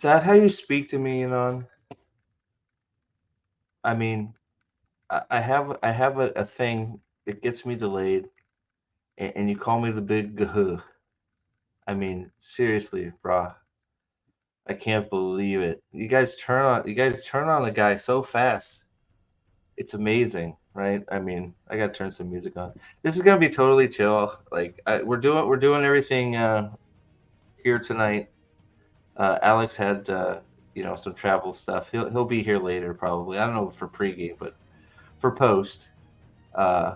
Is that how you speak to me, Anon? I mean, I have a thing that gets me delayed, and you call me the big gah. I mean, seriously, brah. I can't believe it. You guys turn on a guy so fast. It's amazing, right? I mean, I gotta turn some music on. This is gonna be totally chill. Like we're doing everything here tonight. Alex had some travel stuff. He'll be here later probably. I don't know for pregame, but for post, uh,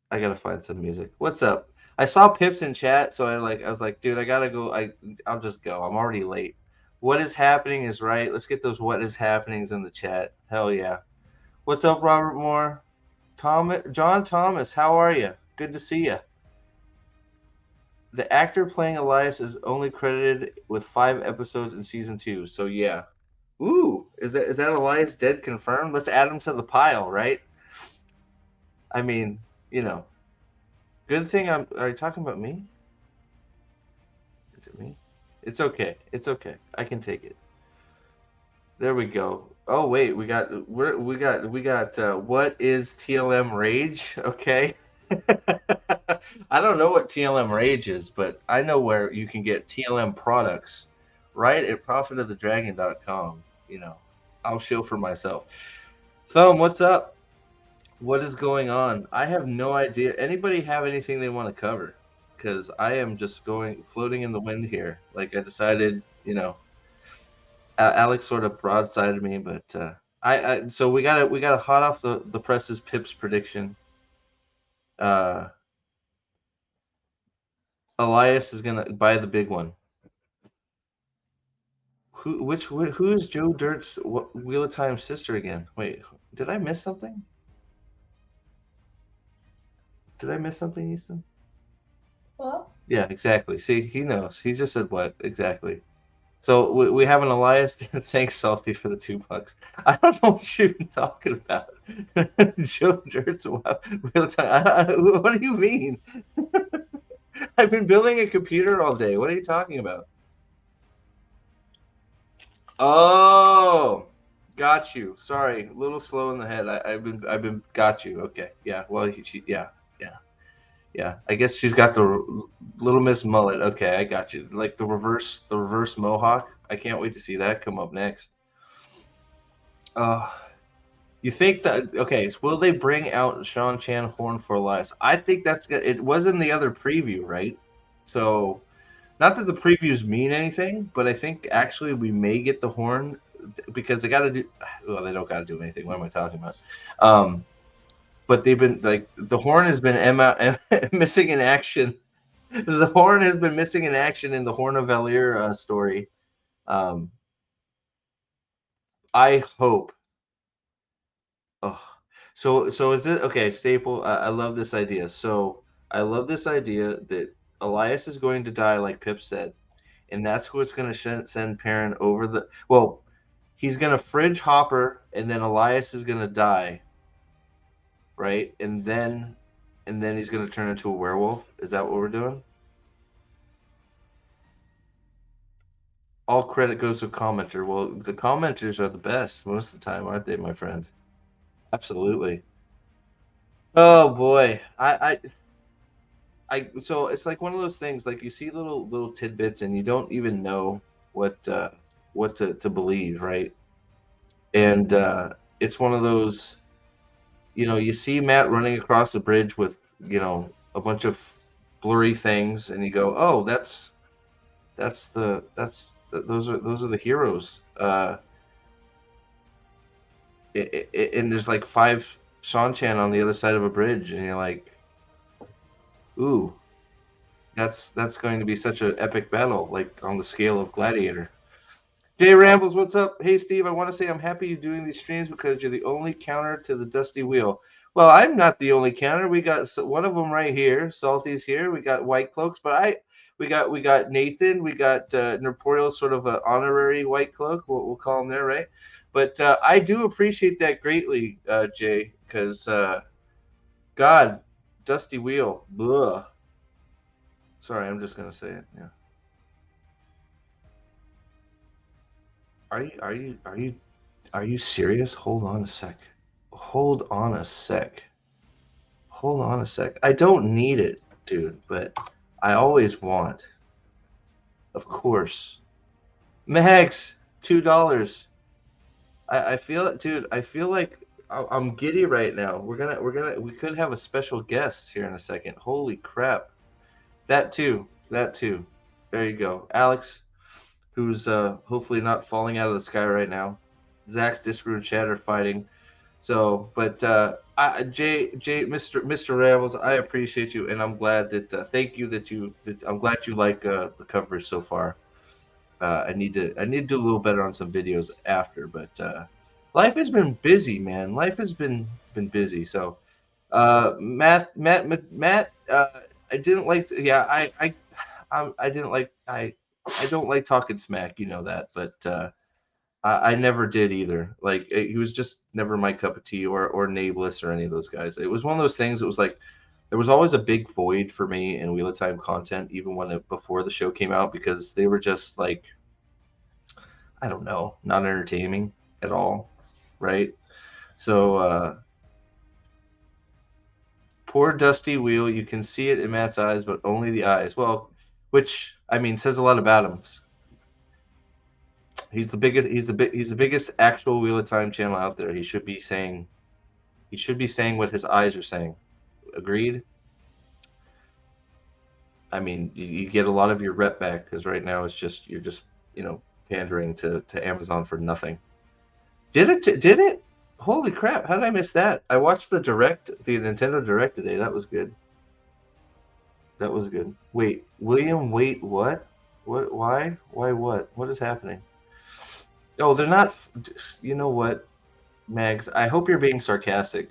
I gotta find some music. What's up? I saw Pips in chat, so I was like, dude, I gotta go. I'll just go. I'm already late. What is happening is right. Let's get those what is happenings in the chat. Hell yeah. What's up, Robert Moore? John Thomas, how are you? Good to see you. The actor playing Elias is only credited with 5 episodes in season 2. So yeah. Ooh, is that Elias dead confirmed? Let's add him to the pile, right? I mean, you know, good thing I'm. Are you talking about me? Is it me? It's okay. It's okay. I can take it. There we go. Oh wait, we got what is TLM Rage? Okay. I don't know what TLM Rage is, but I know where you can get TLM products right at profitofthedragon.com. You know, I'll show for myself. Thumb, what's up? What is going on? I have no idea. Anybody have anything they want to cover? Because I am just floating in the wind here. Like I decided, Alex sort of broadsided me, but so we got to hot off the presses Pips prediction. Uh, Elias is gonna buy the big one. Who's Joe Dirt's Wheel of Time sister again? Wait, did I miss something? Did I miss something, Easton? Well, Yeah, exactly. See, he knows. He just said what exactly. So we have an Elias. Thanks, Salty, for the $2. I don't know what you're even talking about. Joe Dirt's Wheel of Time. What do you mean? I've been building a computer all day. What are you talking about? Oh, got you. Sorry, a little slow in the head. I've been got you. Okay, yeah. Well, yeah, yeah. I guess she's got the Little Miss Mullet. Okay, I got you. Like the reverse mohawk. I can't wait to see that come up next. Uh, you think that okay? So will they bring out Sean Chan Horn for Elias? I think that's good. It was in the other preview, right? So not that the previews mean anything, but I think actually we may get the horn because they got to do. Well, they don't got to do anything. What am I talking about? Um, but they've been like the horn has been missing in action. The horn has been missing in action in the Horn of Valir story. Um, I hope. Oh, so is it okay? Staple. I love this idea. So I love this idea that Elias is going to die, like Pip said, and that's what's going to send Perrin over the. Well, he's going to fridge Hopper, and then Elias is going to die, right? And then he's going to turn into a werewolf. Is that what we're doing? All credit goes to commenter. Well, the commenters are the best most of the time, aren't they, my friend? Absolutely. Oh boy, so it's like one of those things. Like you see little tidbits, and you don't even know what to believe, right? And it's one of those. You see Matt running across the bridge with a bunch of blurry things, and you go, "Oh, those are the heroes." And there's like 5 Sean-chan on the other side of a bridge, and you're like, "Ooh, that's going to be such an epic battle, like on the scale of Gladiator." Jay Rambles, what's up? Hey, Steve, I want to say I'm happy you're doing these streams because you're the only counter to the Dusty Wheel. Well, I'm not the only counter. We got one of them right here. Salty's here. We got White Cloaks, but we got Nathan. We got Nerporial's sort of an honorary White Cloak. We'll call him there, right? But I do appreciate that greatly, Jay, because God, Dusty Wheel. Blah. Sorry, I'm just gonna say it. Yeah. Are you serious? Hold on a sec. Hold on a sec. Hold on a sec. I don't need it, dude, but I always want. Of course. Max, $2. I feel it, dude. I feel like I'm giddy right now. We could have a special guest here in a second. Holy crap. That too. That too. There you go. Alex, who's hopefully not falling out of the sky right now. Zach's Discord and chat are fighting. So, but Mr. Rambles, I appreciate you, and I'm glad that. Thank you that you. I'm glad you like the coverage so far. I need to do a little better on some videos after, but life has been busy, man. Life has been busy. So, Matt, I didn't like. Yeah, I didn't like. I don't like talking smack. You know that, but I never did either. Like he was just never my cup of tea, or Nameless or any of those guys. It was one of those things. It was like there was always a big void for me in Wheel of Time content, even before the show came out, because they were just like, I don't know, not entertaining at all, right? So poor Dusty Wheel, you can see it in Matt's eyes, but only the eyes. Well, which I mean says a lot about him. He's the biggest. He's the biggest actual Wheel of Time channel out there. He should be saying. He should be saying what his eyes are saying. Agreed. I mean, you get a lot of your rep back because right now it's just you're just pandering to Amazon for nothing. Did it? Did it? Holy crap! How did I miss that? I watched the Nintendo Direct today. That was good. That was good. Wait, William. Wait, what? What? Why? Why? What? What is happening? Oh, they're not. You know what, Mags? I hope you're being sarcastic.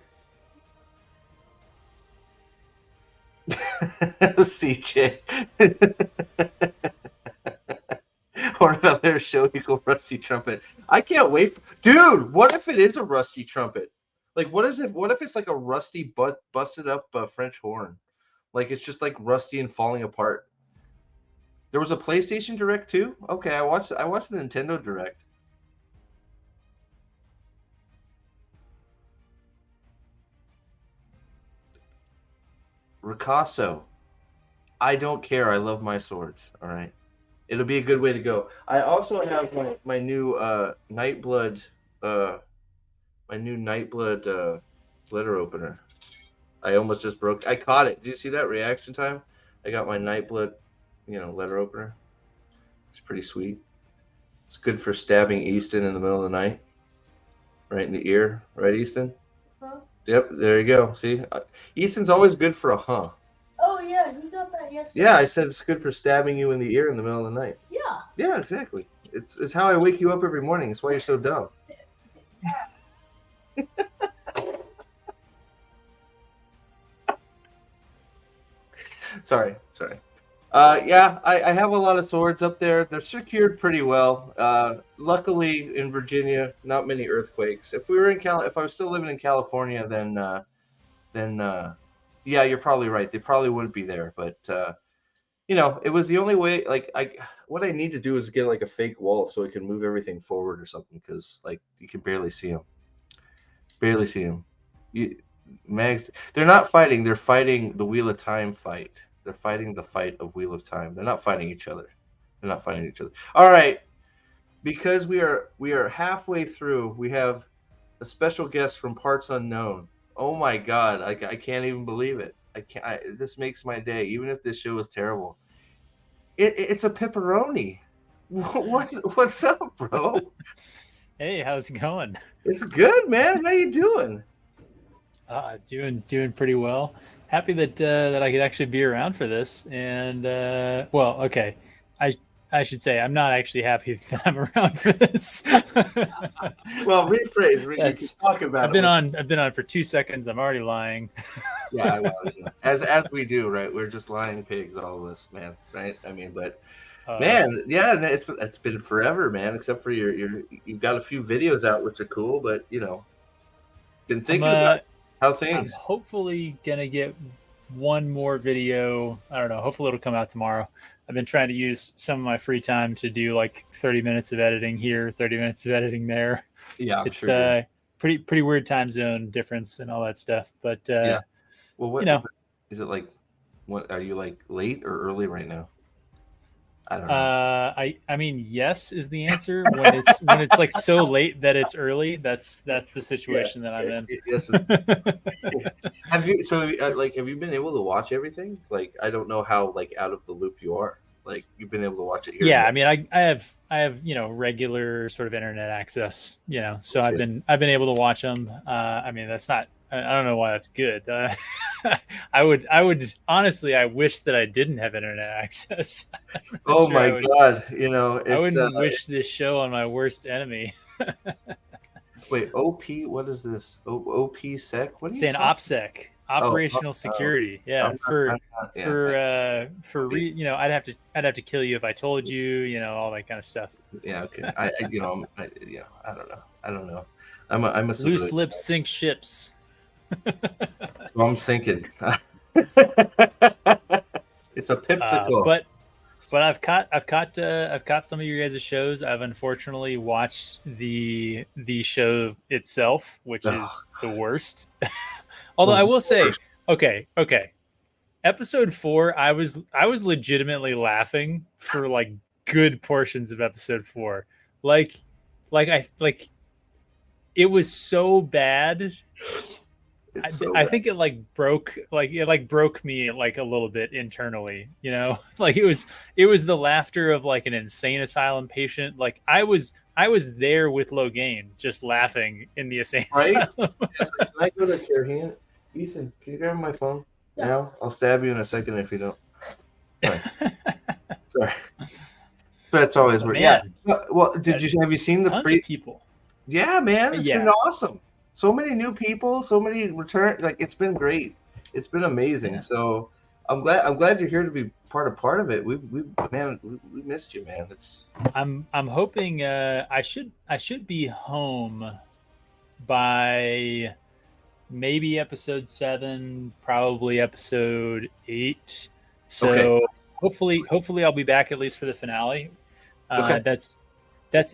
CJ. Or another show equal Rusty Trumpet. I can't wait. Dude, what if it is a Rusty Trumpet? Like, what is it? What if it's like a rusty busted up French horn? Like it's just like rusty and falling apart. There was a PlayStation Direct too. Okay, I watched the Nintendo Direct. Ricasso. I don't care. I love my swords. All right. It'll be a good way to go. I also have my new Nightblood letter opener. I almost just broke. I caught it. Did you see that reaction time? I got my Nightblood, letter opener. It's pretty sweet. It's good for stabbing Easton in the middle of the night, right in the ear. Right, Easton? Huh? Yep. There you go. See, Easton's always good for a huh. Oh yeah, he got that yesterday. Yeah, I said it's good for stabbing you in the ear in the middle of the night. Yeah. Yeah, exactly. It's how I wake you up every morning. It's why you're so dumb. Sorry. Yeah, I have a lot of swords up there. They're secured pretty well. Luckily, in Virginia, not many earthquakes. If I was still living in California, then yeah, you're probably right. They probably wouldn't be there. But it was the only way. Like what I need to do is get like a fake wall so I can move everything forward or something, because like you can barely see them. Barely see them. Mags, they're not fighting. They're fighting the Wheel of Time fight. They're fighting the fight of Wheel of Time. They're not fighting each other. They're not fighting each other. All right, because we are halfway through. We have a special guest from parts unknown. Oh my God, I can't even believe it. I can't. This makes my day, even if this show is terrible. It's a pepperoni. What's up, bro? Hey, how's it going? It's good, man. How you doing? Doing pretty well. Happy that I could actually be around for this. And well, okay, I should say I'm not actually happy that I'm around for this. Well, rephrase. We can talk about I've been on for 2 seconds. I'm already lying. Yeah, well, as we do, right? We're just lying pigs, all of us, man. Right? I mean, but man, yeah, it's been forever, man. Except for you've got a few videos out, which are cool, but been thinking about how things. I'm hopefully gonna get one more video. I don't know. Hopefully it'll come out tomorrow. I've been trying to use some of my free time to do like 30 minutes of editing here, 30 minutes of editing there. Yeah, I'm It's sure. pretty weird time zone difference and all that stuff. But Yeah. Well, you know, is it like? What are you like late or early right now? I don't know. I mean, yes is the answer. When it's like so late that it's early. That's the Yeah. situation that I'm in. Yes. Have you have you been able to watch everything? Like I don't know how like out of the loop you are. Like you've been able to watch it here. Yeah, And I mean, I have regular sort of internet access. So I've there. been able to watch them. I mean, that's not. I don't know why that's good. I would honestly, I wish that I didn't have internet access. I'm not Oh sure my God! I It's wouldn't wish this show on my worst enemy. wait. OP. What is this? OP sec. What are you Saying talking? OPSEC, Oh, operational security. Yeah, I'm for not. Yeah. for I'd have to kill you if I told you. All that kind of stuff. Yeah. Okay. I don't know. I don't know. I'm a Loose civilian, lips sink ships. so I'm thinking. It's a pipsicle. But I've caught some of your guys' shows. I've unfortunately watched the show itself, which is the worst. Although I will say, okay, episode 4, I was legitimately laughing for like good portions of episode 4. Like it was so bad. I think it broke me like a little bit internally, like it was the laughter of like an insane asylum patient. Like I was there with Logain just laughing in the insane Right? asylum. Can I go to your hand? Ethan, can you grab my phone now? I'll stab you in a second if you don't. Sorry. That's always weird. Yeah. Well, have you seen the tons of people? Yeah, man, it's Yeah. been awesome. So many new people, so many return. Like it's been great. It's been amazing. Yeah. So I'm glad you're here to be part of it. We missed you, man. I'm hoping I should be home by maybe episode 7, probably episode 8. So Okay. hopefully I'll be back at least for the finale. Okay. That's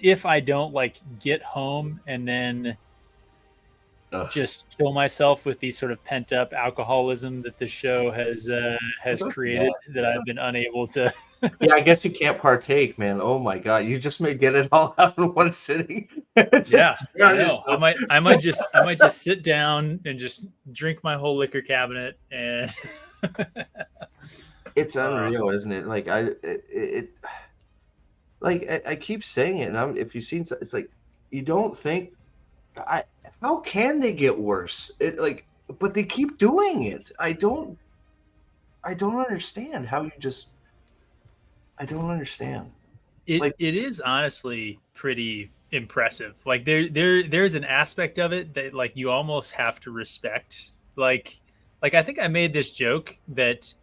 if I don't like get home and then just kill myself with the sort of pent up alcoholism that the show has created that I've been unable to. Yeah, I guess you can't partake, man. Oh my God, you just may get it all out in one sitting. Yeah, I know. I might just sit down and just drink my whole liquor cabinet and. It's unreal, isn't it? Like I keep saying it, and if you've seen, it's like you don't think. How can they get worse? But they keep doing it. I don't understand how you just. I don't understand. It is honestly pretty impressive. Like there's an aspect of it that like you almost have to respect. Like I think I made this joke that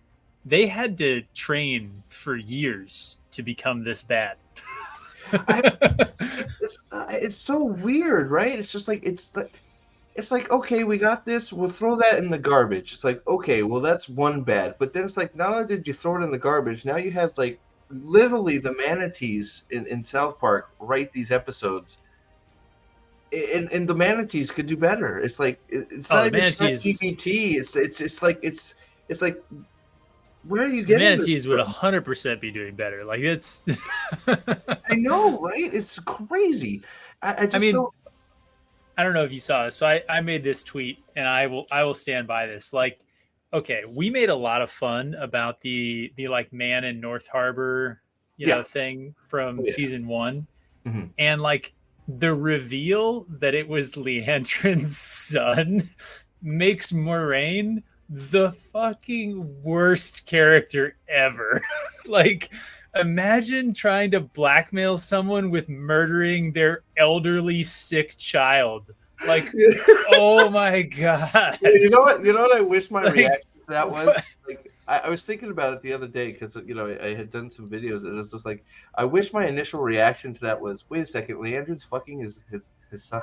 they had to train for years to become this bad. It's so weird, right? It's just like it's like okay, we got this. We'll throw that in the garbage. It's like okay, well that's one bad. But then it's like not only did you throw it in the garbage, now you have like literally the manatees in South Park write these episodes. And the manatees could do better. It's like it's not even GPT. It's like where are you getting? The manatees would 100% be doing better. Like it's. I know, right? It's crazy. I don't. I don't know if you saw this. So I made this tweet, and I will stand by this. Like, okay, we made a lot of fun about the like man in North Harbor, thing from season 1, and like the reveal that it was Leandrin's son makes Moraine the fucking worst character ever. Like, imagine trying to blackmail someone with murdering their elderly, sick child. Like, oh my God. You know what I wish my reaction to that was? Like, I was thinking about it the other day because I had done some videos and it was just like I wish my initial reaction to that was, wait a second, Leandrin's fucking his son.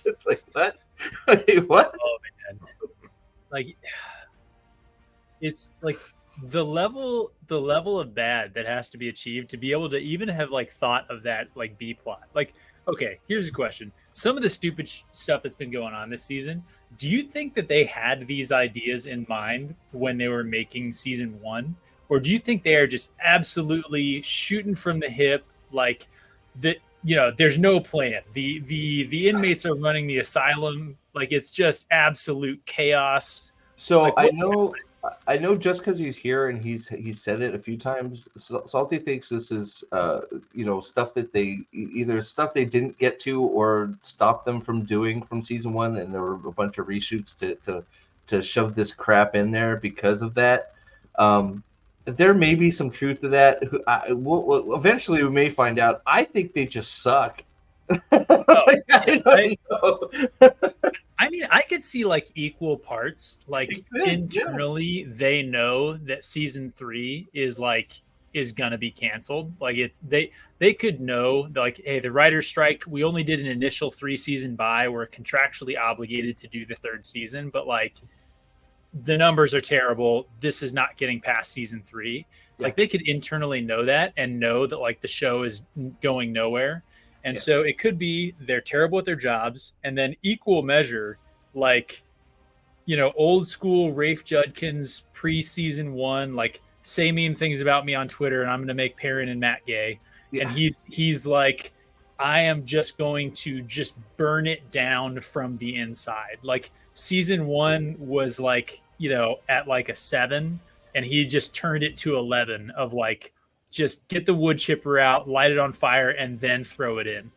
It's like what? What? Oh man, like it's like the level of bad that has to be achieved to be able to even have like thought of that like B plot. Like, okay, here's a question. Some of the stupid stuff that's been going on this season, do you think that they had these ideas in mind when they were making season 1? Or do you think they are just absolutely shooting from the hip, like that, there's no plan. The inmates are running the asylum, like it's just absolute chaos. So Like, I know just because he's here and he's said it a few times. Salty thinks this is stuff that they either stuff they didn't get to or stopped them from doing from season 1, and there were a bunch of reshoots to shove this crap in there because of that. There may be some truth to that. Eventually, we may find out. I think they just suck. I don't know. I mean, I could see like equal parts. Like internally, they know that season 3 is gonna be canceled. Like they could know like, hey, the writer's strike. We only did an initial 3-season buy. We're contractually obligated to do the 3rd season, but like the numbers are terrible. This is not getting past season 3. Yeah. Like they could internally know that and know that like the show is going nowhere. And so it could be they're terrible at their jobs, and then equal measure, like, old school Rafe Judkins pre-season 1, like say mean things about me on Twitter, and I'm going to make Perrin and Matt gay. Yeah. And he's like, I am just going to just burn it down from the inside. Like season 1 was like, at like a 7, and he just turned it to 11 of like, just get the wood chipper out, light it on fire, and then throw it in.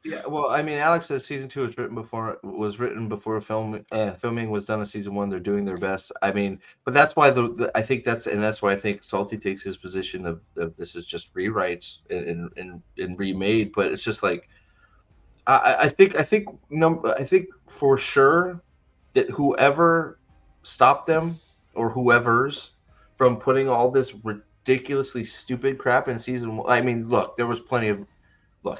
Yeah, well, I mean, Alex says season 2 was written before filming was done of season 1. They're doing their best. I mean, but that's why I think that's why I think Salty takes his position of this is just rewrites and remade. But it's just like I think for sure that whoever stopped them or whoever's from putting all this ridiculously stupid crap in season 1. I mean, look, there was plenty of look.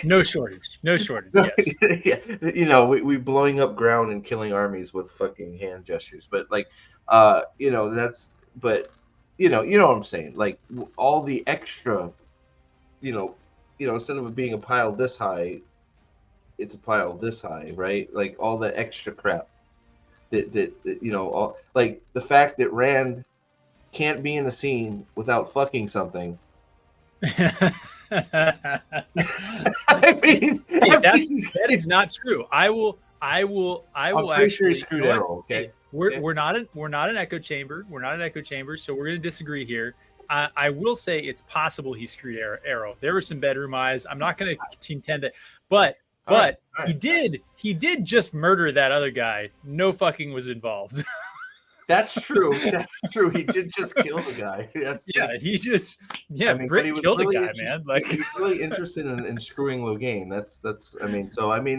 No shortage. Yes. Yeah, we blowing up ground and killing armies with fucking hand gestures, but like, that's, but you know what I'm saying. Like all the extra, instead of it being a pile this high, it's a pile this high, right? Like all the extra crap that all, like the fact that Rand can't be in a scene without fucking something. I mean, that is not true. I will actually sure screwed Arrow, okay? We're not an echo chamber. We're not an echo chamber, so we're going to disagree here. I will say it's possible he screwed Arrow. There were some bedroom eyes. I'm not going to contend that, but right. He did just murder that other guy. No fucking was involved. That's true. He did just kill the guy. Britt killed the guy, man. Like he's really interested in screwing Logain.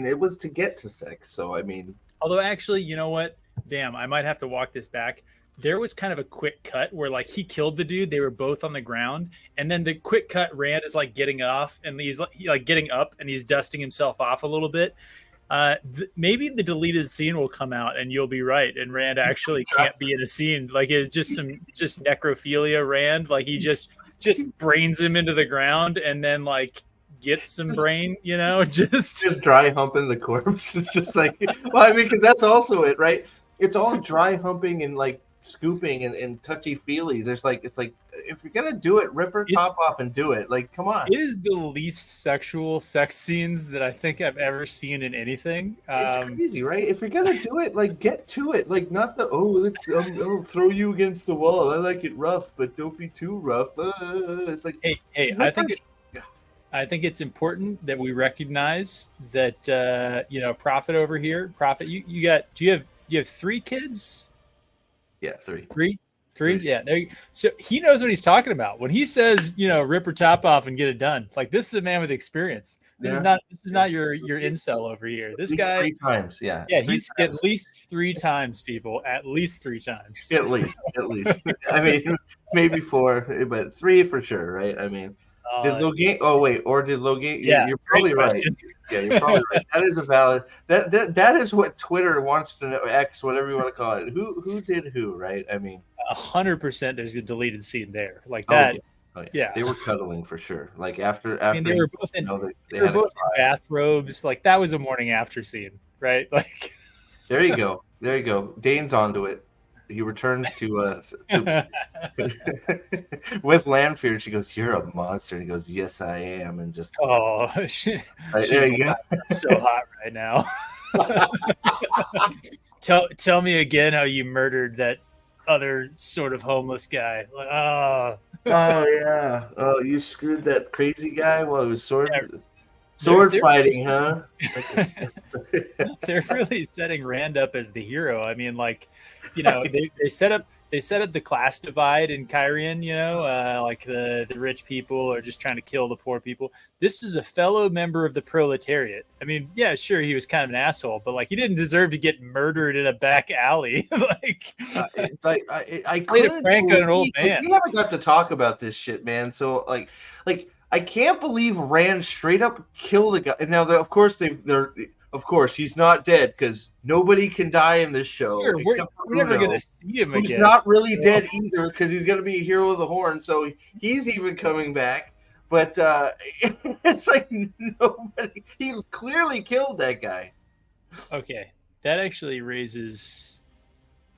It was to get to sex. So I mean, although actually, you know what? Damn, I might have to walk this back. There was kind of a quick cut where like he killed the dude. They were both on the ground, and then the quick cut, Rand is like getting off, and he's like getting up, and he's dusting himself off a little bit. Maybe the deleted scene will come out and you'll be right, and Rand actually can't be in a scene. Like it's just necrophilia Rand, like he just brains him into the ground and then like gets some brain, just dry humping the corpse. It's just like, well, I mean, because that's also it, right? It's all dry humping and like scooping and touchy-feely. It's like if you're gonna do it, rip her top off and do it. Like, come on. It is the least sexual sex scenes that I think I've ever seen in anything. It's crazy, right? If you're gonna do it, like, get to it. Like, not the let's I'll throw you against the wall. I like it rough, but don't be too rough. It's like, hey, I think it's important that we recognize that Prophet over here. Prophet, do you have 3 kids? Yeah, 3. 3? Yeah. There so he knows what he's talking about when he says, rip her top off and get it done. Like, this is a man with experience. This is not your incel over here. This guy 3 times, yeah. Yeah, he's at least 3 times, people. At least 3 times. At least. I mean, maybe 4, but 3 for sure, right? I mean, Did Logan? Oh wait, or did Logan? Yeah, You're great probably right. question. Yeah, you're probably right. That is a valid. That is what Twitter wants to know. X, whatever you want to call it. Who did who? Right? I mean, 100%. There's a deleted scene there, like oh that. yeah, oh yeah. Yeah. They were cuddling for sure. Like after I mean, they he, were both in they they were had a both cry. in bathrobes. Like that was a morning after scene, right? Like There you go. There you go. Dane's onto it. He returns to with Lanfear. She goes, "You're a monster." And he goes, "Yes, I am." And just oh, right, she's there you like, I'm so hot right now. tell me again how you murdered that other sort of homeless guy. Like, oh, Oh yeah. Oh, you screwed that crazy guy while he was sword they're fighting, huh? they're really setting Rand up as the hero. I mean, like, you know, they set up the class divide in Kyrian. You know, like the rich people are just trying to kill the poor people. This is a fellow member of the proletariat. I mean, yeah, sure, he was kind of an asshole, but like, he didn't deserve to get murdered in a back alley. Like, I played a prank on an old believe- man. We haven't got to talk about this shit, man. So like I can't believe Rand straight up killed a guy. Now, of course, of course he's not dead because nobody can die in this show Sure, except for we're never Uno, gonna see him who's again. not really dead either because he's gonna be a hero of the Horn, so he's even coming back. But it's like nobody. He clearly killed that guy. Okay, that actually raises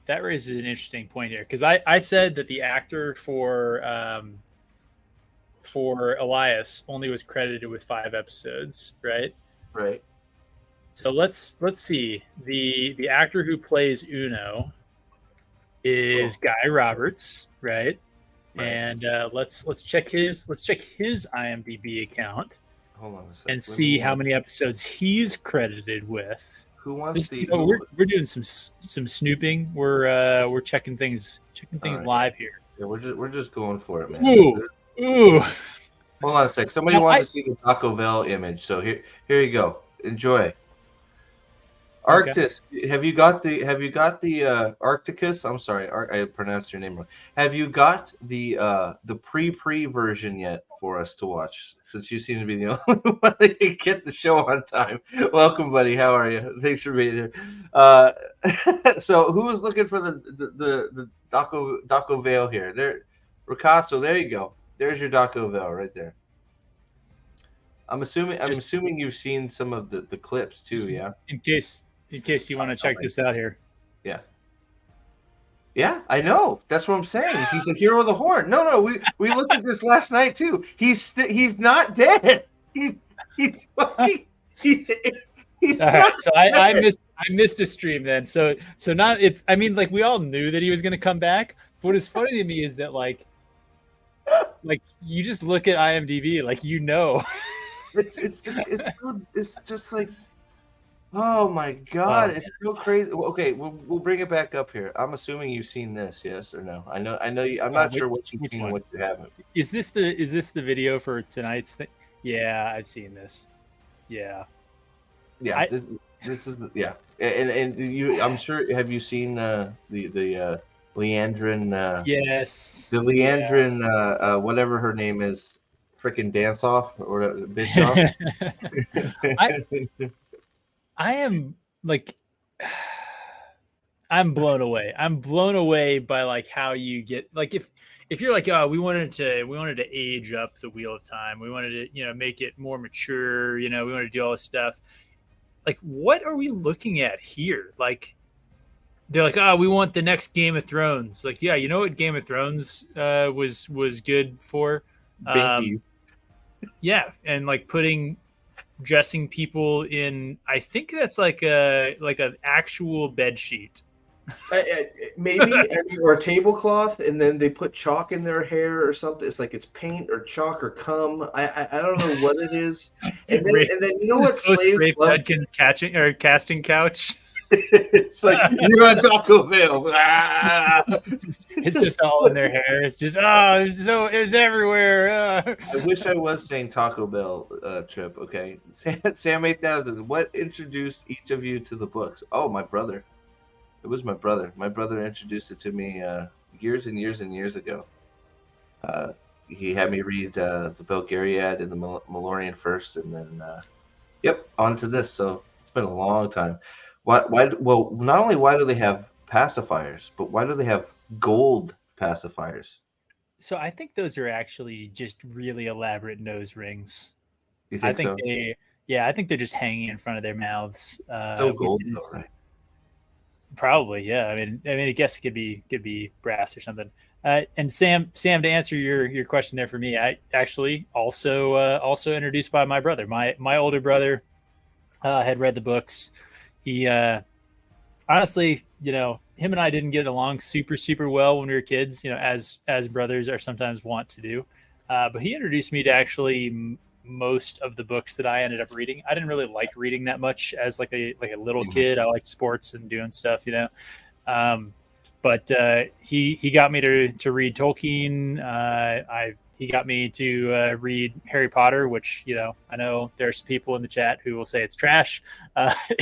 an interesting point here, because I said that the actor for Elias only was credited with 5 episodes, right? Right. So let's see. The actor who plays Uno is Guy Roberts, right? And let's check his IMDb account. Hold on a second. And see how many episodes he's credited with. Who wants the? We're doing some snooping. We're checking things right. Live here. Yeah, we're just going for it, man. Ooh. Hold on a sec. Somebody wanted to see the Taco Bell image, so here you go. Enjoy. Arctis, okay. Have you got the Arcticus? I'm sorry, I pronounced your name wrong. Have you got the pre version yet for us to watch? Since you seem to be the only one that can get the show on time. Welcome, buddy. How are you? Thanks for being here. So who was looking for the Daco Veil here? There, Ricasso. There you go. There's your Daco Veil right there. I'm assuming you've seen some of the clips too, yeah. In case you want to check this out here. Yeah. Yeah, I know. That's what I'm saying. He's a hero of the Horn. No, we looked at this last night too. He's not dead. He's all right. So I missed a stream then. So not it's. I mean, like, we all knew that he was going to come back. But what is funny to me is that like you just look at IMDb, like, you know. It's just like, oh my God, it's so crazy. Okay, we'll bring it back up here. I'm assuming you've seen this, yes or no? I know you, I'm not sure what you've seen and what you haven't. Is this the video for tonight's thing? Yeah, I've seen this. Yeah. Yeah, this is yeah. And you, I'm sure, have you seen the Leandrin yes. The Leandrin whatever her name is, freaking dance off or bitch off. I am like, I'm blown away. I'm blown away by like how you get, like, if you're like, oh, we wanted to age up the Wheel of Time. We wanted to, make it more mature. We wanted to do all this stuff. Like, what are we looking at here? Like, they're like, oh, we want the next Game of Thrones. Like, yeah, you know what Game of Thrones was good for? Binkies. Yeah, and like dressing people in, I think that's like an actual bed sheet. Maybe, or a tablecloth, and then they put chalk in their hair or something. It's like it's paint or chalk or cum. I don't know what it is. And then you know what slaves love? Casting couch. It's like, you're on Taco Bell. It's just all in their hair. It's just it was everywhere. I wish I was saying Taco Bell trip. Okay, Sam 8000. What introduced each of you to the books? Oh, my brother. It was my brother. My brother introduced it to me years and years and years ago. he had me read the Belgariad and the Malorian first, and then yep, on to this. So it's been a long time. Why? Well, not only why do they have pacifiers, but why do they have gold pacifiers? So I think those are actually just really elaborate nose rings. You I think think so? I think they're just hanging in front of their mouths, So which gold though, is right? probably, yeah. I guess it could be brass or something. And Sam, to answer your question there for me, I actually also introduced by my brother. My older brother had read the books. He honestly, him and I didn't get along super well when we were kids. As brothers are sometimes want to do. But he introduced me to actually most of the books that I ended up reading. I didn't really like reading that much as like a little Mhm. kid. I liked sports and doing stuff. Um, but he got me to read Tolkien. He got me to read Harry Potter, which I know there's people in the chat who will say it's trash.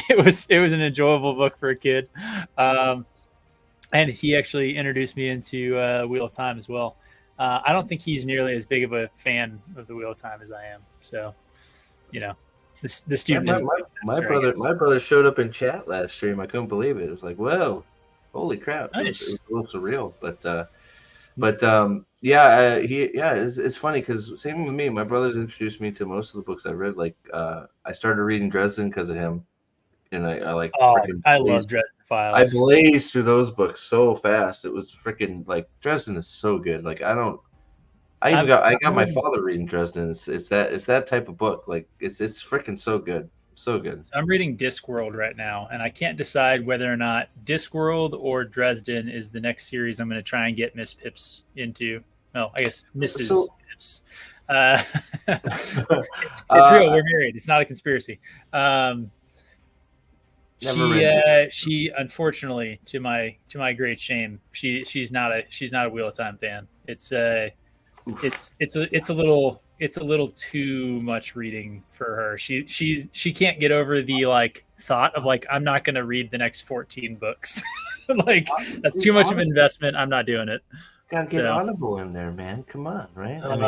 It was an enjoyable book for a kid, and he actually introduced me into Wheel of Time as well. I don't think he's nearly as big of a fan of the Wheel of Time as I am. So, the student is My brother showed up in chat last stream. I couldn't believe it. It was like, whoa, holy crap! Nice. It was a little surreal, but yeah, it's funny because same with me. My brother's introduced me to most of the books I read. Like I started reading Dresden because of him, and I like Oh, freaking I love blazed. Dresden I Files. blazed through those books so fast. It was freaking like Dresden is so good. Like I don't. I'm, I got I'm my reading, father reading Dresden. It's that type of book. Like it's freaking so good, so good. so I'm reading Discworld right now, and I can't decide whether or not Discworld or Dresden is the next series I'm going to try and get Miss Pips into. No, I guess Mrs. So Pips. Uh, it's uh, real. We're married. It's not a conspiracy. Um, never read. she unfortunately, to my great shame, she's not a Wheel of Time fan. Oof. It's a little too much reading for her. She can't get over the like thought of like I'm not going to read the next 14 books. Like that's too much of an investment. I'm not doing it. Gotta get So Audible in there, man. Come on, right? I mean,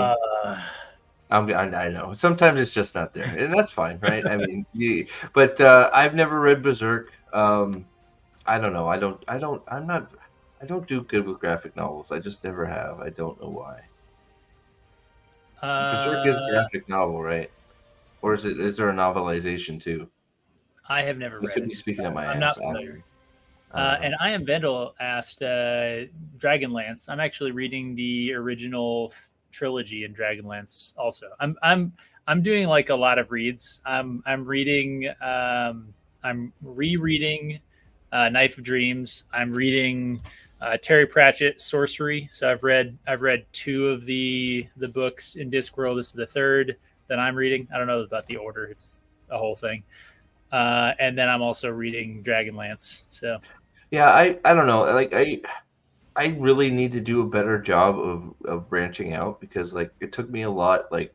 uh, I know. Sometimes it's just not there, and that's fine, right? I mean, but I've never read Berserk. I don't know. I'm not. I don't do good with graphic novels. I just never have. I don't know why. Berserk is a uh, graphic novel, right? Or is it? Is there a novelization too? I have never I read could it. be speaking So of my I'm ass. not I don't familiar. know. I don't know. And I am Vendel asked Dragonlance. I'm actually reading the original trilogy in Dragonlance. Also, I'm doing like a lot of reads. I'm reading. I'm rereading Knife of Dreams. I'm reading Terry Pratchett Sorcery. So I've read two of the books in Discworld. This is the third that I'm reading. I don't know about the order. It's a whole thing. And then I'm also reading Dragonlance. So Yeah, I don't know. Like I really need to do a better job of branching out because like it took me a lot. Like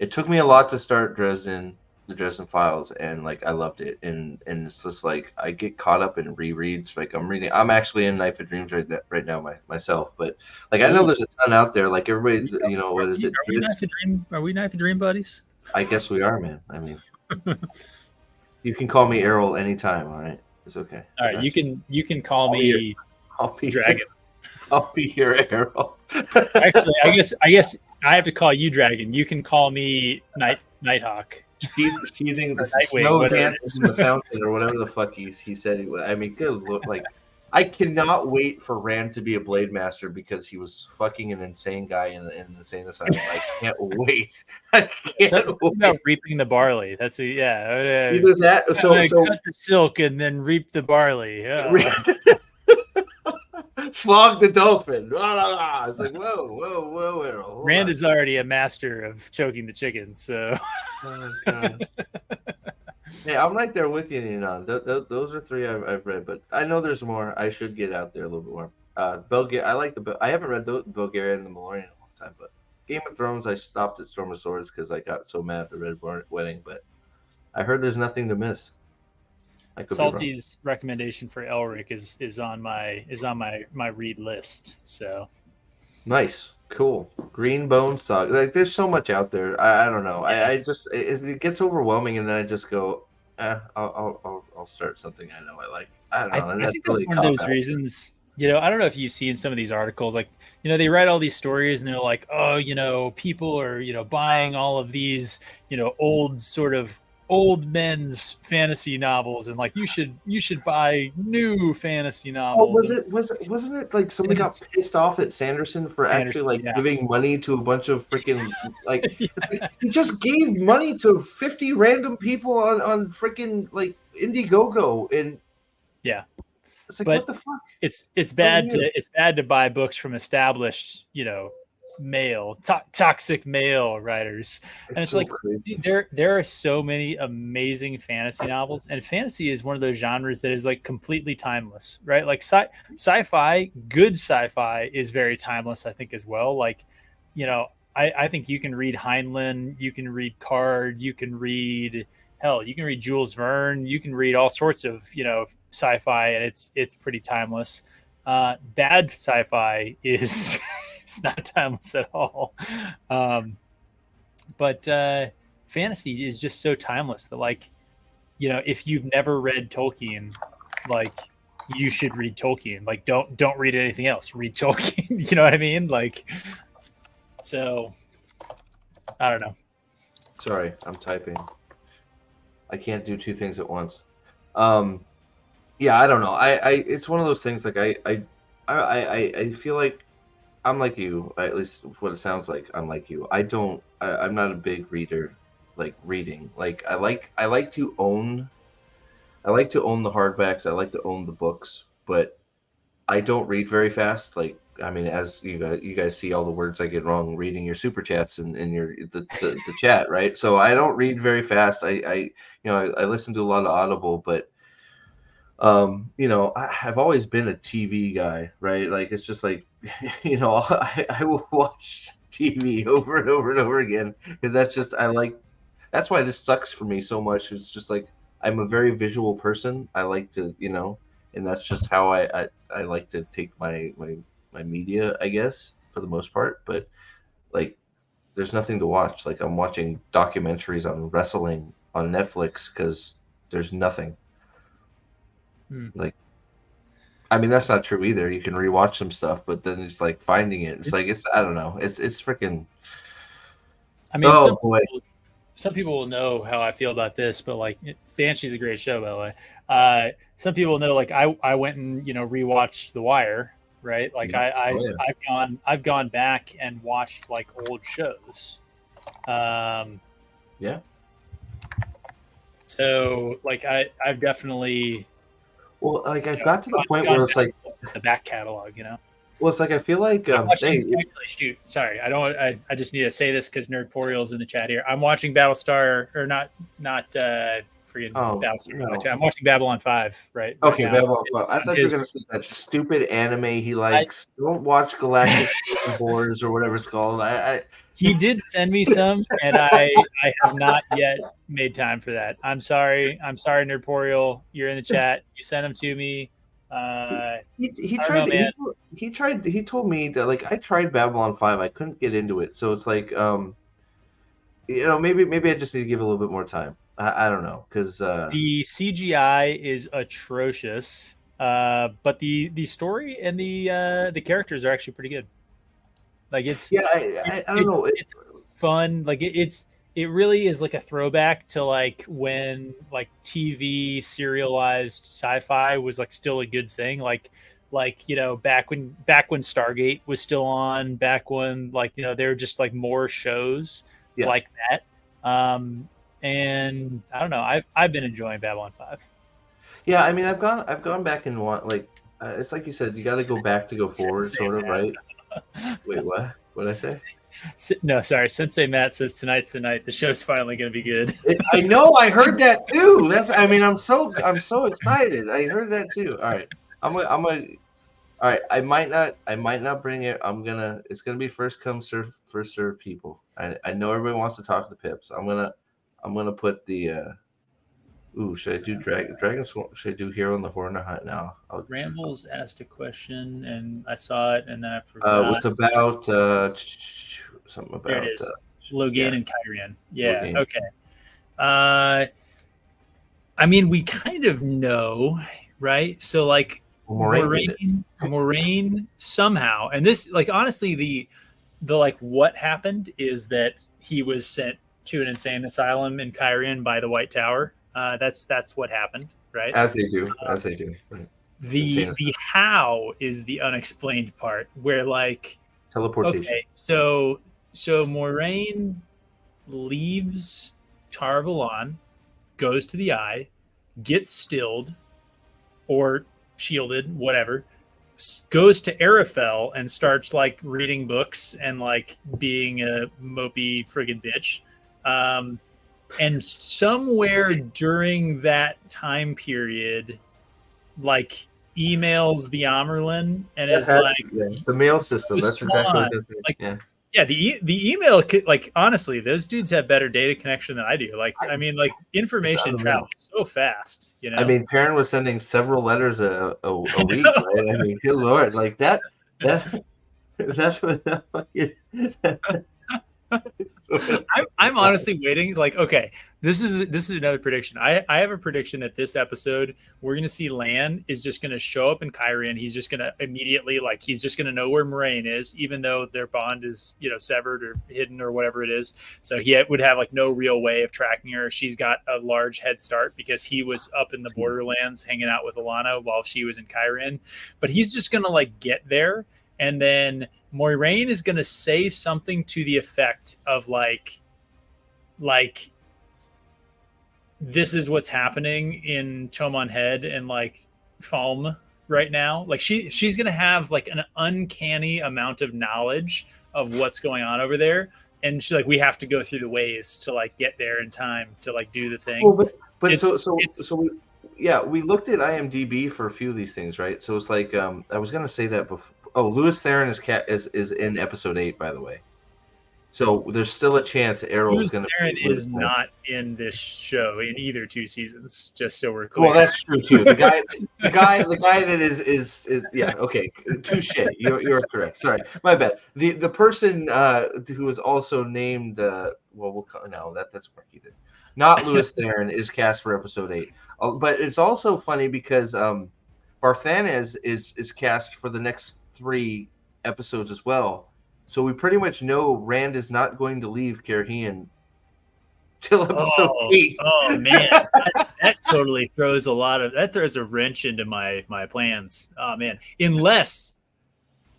it took me a lot to start the Dresden Files, and like I loved it. And it's just like I get caught up in rereads. Like I'm actually in Knife of Dreams right now myself. But like I know Ooh. there's a ton out there. Like Are everybody, we, what is it? are we Drids? Knife of Dream? Are we Knife of Dream buddies? I guess we are, man. I mean, you can call me Errol anytime. All right, it's okay. All I right, got you. you can call I'll be your, me I'll be Dragon. I'll be your Errol. Actually, I guess I have to call you Dragon. You can call me Nighthawk Sheathing the or Nightwing, snow whatever it dances is. in the fountain or whatever the fuck he said he was. I mean, good look. Like, I cannot wait for Rand to be a blade master because he was fucking an insane guy in the insane asylum. I can't wait. I can't Something about wait. reaping the barley. That's yeah. Either that, I'm gonna cut the silk and then reap the barley. flog the dolphin. It's like whoa, Errol, hold Rand on. is already a master of choking the chicken, so Oh, God. Hey, I'm right there with you, Ninon. Those are three I've read, but I know there's more. I should get out there a little bit more. Bulgaria. I haven't read Bulgaria and the Malorian in a long time, but Game of Thrones. I stopped at Storm of Swords because I got so mad at the Red Wedding. But I heard there's nothing to miss. I could be wrong. Salty's recommendation for Elric is on my read list. So Nice. Cool. Green Bone Saga. Like, there's so much out there. I don't know. Yeah. I just it gets overwhelming, and then I just go, I'll start something I know I like. I don't know, and I that's think really that's a one of cop those out. reasons. I don't know if you've seen some of these articles, like, they write all these stories and they're like, oh, people are, buying all of these, old sort of old men's fantasy novels, and like you should buy new fantasy Oh, novels. And wasn't it like somebody got it's pissed off at Sanderson for actually Sanderson, like yeah. giving money to a bunch of freaking like Yeah. he just gave money to 50 random people on freaking like Indiegogo, and Yeah. it's like, what But the fuck? it's So bad to weird. buy books from established, toxic male writers. And It's it's so like, crazy. there are so many amazing fantasy novels, and fantasy is one of those genres that is like completely timeless, right? Like sci-fi, good sci-fi is very timeless, I think, as well. Like, I think you can read Heinlein, you can read Card, you can read, hell, you can read Jules Verne, you can read all sorts of, sci-fi, and it's pretty timeless. Bad sci-fi is it's not timeless at all. Um, but fantasy is just so timeless that, like, if you've never read Tolkien, like, you should read Tolkien. Like, don't read anything else. Read Tolkien. You know what I mean? Like, so I don't know. Sorry, I'm typing. I can't do two things at once. Um, yeah, I don't know. It's one of those things. Like I feel like I'm like you. At least what it sounds like. I'm like you. I'm not a big reader. Like reading. Like I like to own. I like to own the hardbacks. I like to own the books, but I don't read very fast. Like, I mean, as you guys see all the words I get wrong reading your super chats and your the chat, right? So I don't read very fast. I listen to a lot of Audible, but I've always been a TV guy, right? Like, it's just like, I will watch TV over and over and over again because that's why this sucks for me so much. It's just like I'm a very visual person. I like to, and that's just how I like to take my media, I guess, for the most part. But like, there's nothing to watch. Like, I'm watching documentaries on wrestling on Netflix because there's nothing. Hmm. Like, I mean, that's not true either. You can rewatch some stuff, but then it's like finding it. It's like, I don't know. It's freaking. I mean, Oh boy. some people will know how I feel about this, but like, Banshee's a great show, by the way. Some people know, like, I went and, rewatched The Wire, right? Like, Yeah. Oh yeah. I've gone back and watched like old shows. Um, Yeah. so like, I've definitely, Well, like I've got to the point gone where it's back like, to the back catalog. well, it's like I feel like, I'm watching. hey, Actually, shoot, sorry, I don't. I just need to say this because Nerdporial's in the chat here. I'm watching Battlestar, or not freaking oh Battlestar. no. I'm watching Babylon 5 right Okay, now. Babylon 5. It's I on thought you were his. gonna say that stupid anime he I, likes. Don't watch Galactic Wars or whatever it's called. he did send me some, and I have not yet made time for that. I'm sorry. I'm sorry, Nerdporial. You're in the chat. You sent them to me. He I don't know, tried man. he told me that, like, I tried Babylon 5. I couldn't get into it. So it's like, maybe I just need to give it a little bit more time. I don't know, because The CGI is atrocious, but the story and the characters are actually pretty good. Like, yeah, I don't know. it's fun. Like, it really is like a throwback to like when like TV serialized sci-fi was like still a good thing. Like, back when Stargate was still on, back when, like, there were just like more shows Yeah. like that. And I don't know. I've been enjoying Babylon 5. Yeah, I mean, I've gone back and like, it's like you said, you got to go back to go forward, Sensei sort of, Matt. right? Wait, what? What did I say? No, sorry. Sensei Matt says tonight's the night. The show's finally going to be good. I know. I heard that too. I mean, I'm so excited. I heard that too. All right, I'm gonna. All right, I might not bring it. It's gonna be first come first serve people. I know everybody wants to talk to Pips. I'm gonna put the Ooh, should I do Dragon? Should I do Hero in the Horn now? Rambles asked a question, and I saw it, and then I forgot. What's about something There it about is. Logain yeah, and Kyrian. Yeah. Logain. Okay. Uh, I mean, we kind of know, right? So like Well, Moraine did it. Moraine somehow, and this like honestly the like what happened is that he was sent to an insane asylum in Kyrian by the White Tower. That's what happened, right? As they do. Right. The how is the unexplained part where like Teleportation. okay, so Moraine leaves Tarvalon, goes to the Eye, gets stilled or shielded, whatever, goes to Arafel and starts like reading books and like being a mopey friggin' bitch. And somewhere during that time period, like emails the Amerlin and is like the mail system. That's exactly what this is. Like, yeah. Yeah, the email, like honestly, those dudes have better data connection than I do. Like, I mean, like information travels so fast. You know, I mean, Perrin was sending several letters a week, right? I mean, good lord, like that's what I'm honestly waiting. Like, okay, this is another prediction. I have a prediction that this episode we're gonna see Lan is just gonna show up in Kyrian. He's just gonna immediately he's just gonna know where Moraine is, even though their bond is severed or hidden or whatever it is. So he would have like no real way of tracking her. She's got a large head start because he was up in the Borderlands hanging out with Alana while she was in Kyrian. But he's just gonna like get there, and then Moiraine is going to say something to the effect of like this is what's happening in Tomon Head and like Falm right now. Like she's going to have like an uncanny amount of knowledge of what's going on over there, and she's like, we have to go through the ways to like get there in time to like do the thing. Well, we looked at IMDb for a few of these things, right? So it's like I was going to say that before. Oh, Louis Theron is in episode 8, by the way. So there's still a chance Errol is going to. Theron is not in this show in either 2 seasons. Just so we're clear. Well, that's true too. The guy that is yeah. Okay, touche. You're correct. Sorry, my bad. The person who is also named that's Marky did. Not Louis Theron is cast for episode 8, but it's also funny because Barthanes is cast for the next 3 episodes as well. So we pretty much know Rand is not going to leave Cairhien till episode 8. Oh man, that totally throws a wrench into my plans. Oh man, unless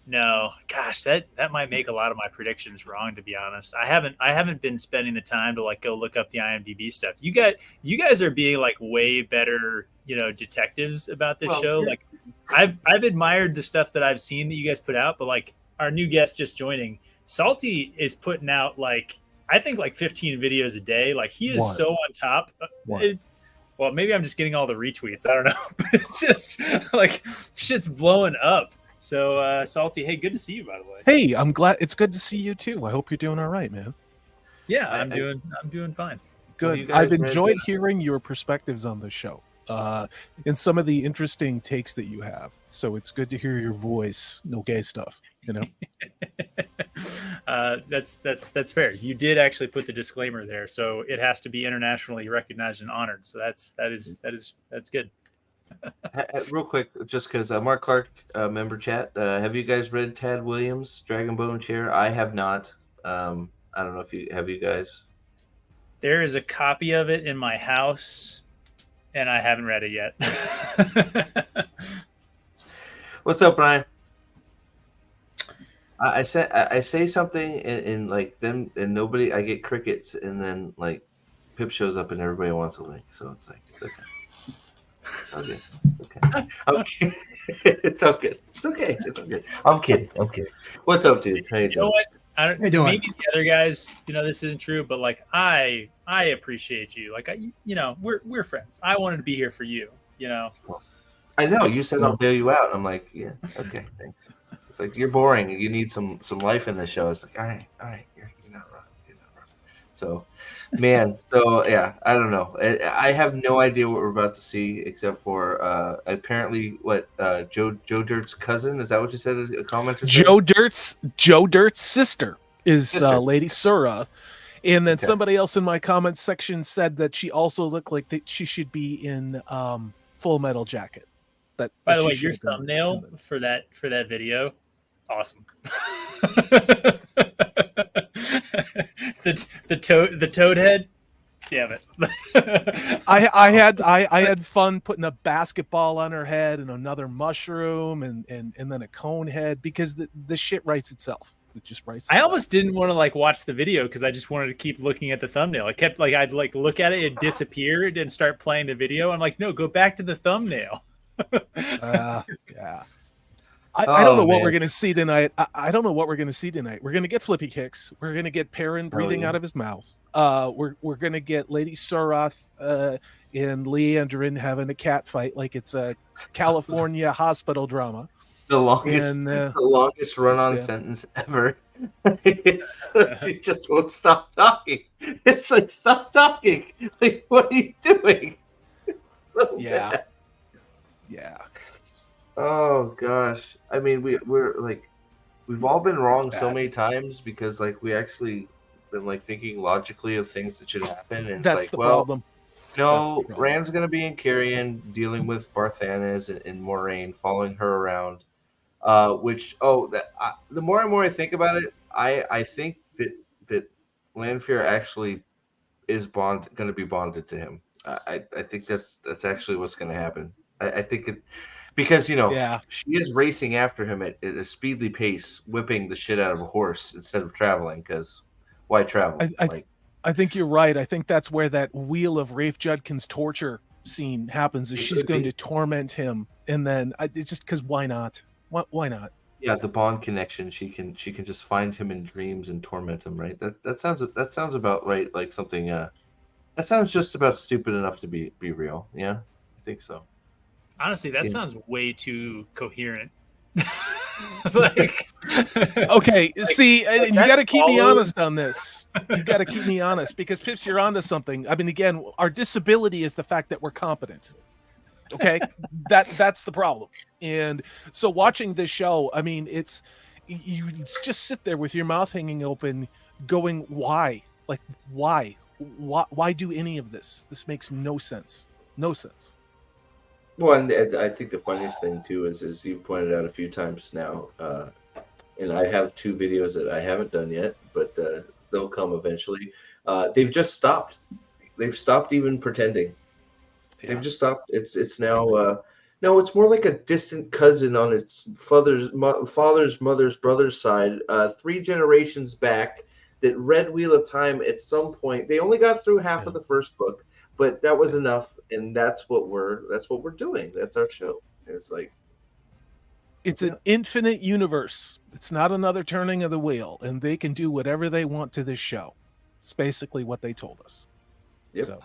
that might make a lot of my predictions wrong. To be honest, I haven't been spending the time to like go look up the IMDb stuff. You guys are being like way better, detectives about this show. Yeah. Like I've admired the stuff that I've seen that you guys put out, but like our new guest just joining, Salty is putting out like I think like 15 videos a day. Like he is so on top. Well, maybe I'm just getting all the retweets. I don't know, but it's just like shit's blowing up. So Salty, hey, good to see you, by the way. Hey, I'm glad. It's good to see you too. I hope you're doing all right, man. Yeah, I'm doing fine. Good. I've enjoyed hearing your perspectives on the show. And some of the interesting takes that you have. So it's good to hear your voice. No gay stuff, That's fair. You did actually put the disclaimer there, so it has to be internationally recognized and honored. So that's good. Real quick, just because Mark Clark, member chat, have you guys read Tad Williams' Dragonbone Chair? I have not. I don't know if you guys. There is a copy of it in my house, and I haven't read it yet. What's up, Brian? I say something and like them and nobody. I get crickets, and then like Pip shows up and everybody wants a link. So it's like it's okay. Okay. It's okay. It's okay. I'm kidding. What's up, dude? How you doing? You know what? Maybe the other guys, this isn't true, but like I appreciate you. Like we're friends. I wanted to be here for you. I know you said I'll bail you out. I'm like, yeah, okay, thanks. It's like you're boring. You need some life in the show. It's like, all right, you're not wrong. So, man, so yeah, I don't know. I have no idea what we're about to see, except for apparently what Joe Dirt's cousin, is that what you said? A commenter said? Joe Dirt's sister is Sister. Lady Sura. And then Okay. somebody else in my comments section said that she also looked like that she should be in Full Metal Jacket. By the she way, should your have been thumbnail in for that video, awesome. the toad head, damn it. I had fun putting a basketball on her head and another mushroom and then a cone head, because the shit writes itself. It just writes I itself. almost didn't want to like watch the video because I just wanted to keep looking at the thumbnail. I kept like I'd like look at it, it disappeared, and start playing the video. I'm like, no, go back to the thumbnail. Yeah. I don't know what we're man. gonna see tonight. I don't know what we're gonna see tonight. We're gonna get flippy kicks. We're gonna get Perrin breathing yeah. out of his mouth. We're gonna get Lady Surath and Leandrin having a cat fight like it's a California hospital drama. The longest, And, the longest run-on yeah. sentence ever. She just won't stop talking. It's like, stop talking. Like, what are you doing? So Yeah. bad. Yeah. Oh gosh. I mean, we're like, we've all been wrong It's so bad. many times because like we actually been like thinking logically of things that should happen, and That's it's the like, well, problem. no, That's the problem. Rand's gonna be in Carrion dealing with Barthanes and Moraine, following her around. The more and more I think about it, I think that Lanfear actually is going to be bonded to him. I think that's actually what's going to happen. I think it, because Yeah. she is racing after him at a speedly pace, whipping the shit out of a horse instead of traveling. Because why travel? I think you're right. I think that's where that wheel of Rafe Judkins torture scene happens. Is she's going to torment him, and then it's just because why not? Why not? Yeah, the bond connection. She can just find him in dreams and torment him. Right. That sounds about right. Like something. That sounds just about stupid enough to be real. Yeah, I think so. Honestly, that Yeah. sounds way too coherent. Like, Okay, see, and you got to keep me follows- honest on this. You got to keep me honest, because Pips, you're onto something. I mean, again, our disability is the fact that we're competent. Okay, that's the problem. And so, watching this show, I mean, it's you just sit there with your mouth hanging open, going, "Why? Like, why? Why do any of this? This makes no sense. No sense." Well, and I think the funniest thing too is you've pointed out a few times now, and I have 2 videos that I haven't done yet, but they'll come eventually. They've just stopped. They've stopped even pretending. Yeah. They've just stopped. It's now. No, it's more like a distant cousin on its father's, mother's, brother's side, 3 generations back. That read Wheel of Time at some point. They only got through half of the first book, but that was enough, and that's what we're doing. That's our show. It's like It's an infinite universe. It's not another turning of the wheel, and they can do whatever they want to this show. It's basically what they told us. Yep. So,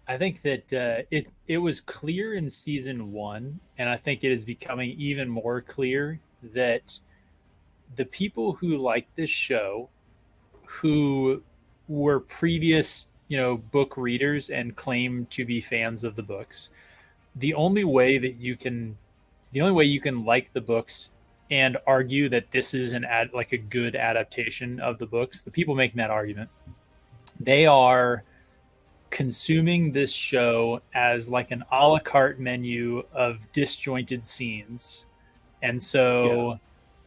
I think that it was clear in season 1, and I think it is becoming even more clear that the people who like this show, who were previous, book readers and claim to be fans of the books, the only way you can like the books and argue that this is like a good adaptation of the books, the people making that argument, they are consuming this show as like an a la carte menu of disjointed scenes. And so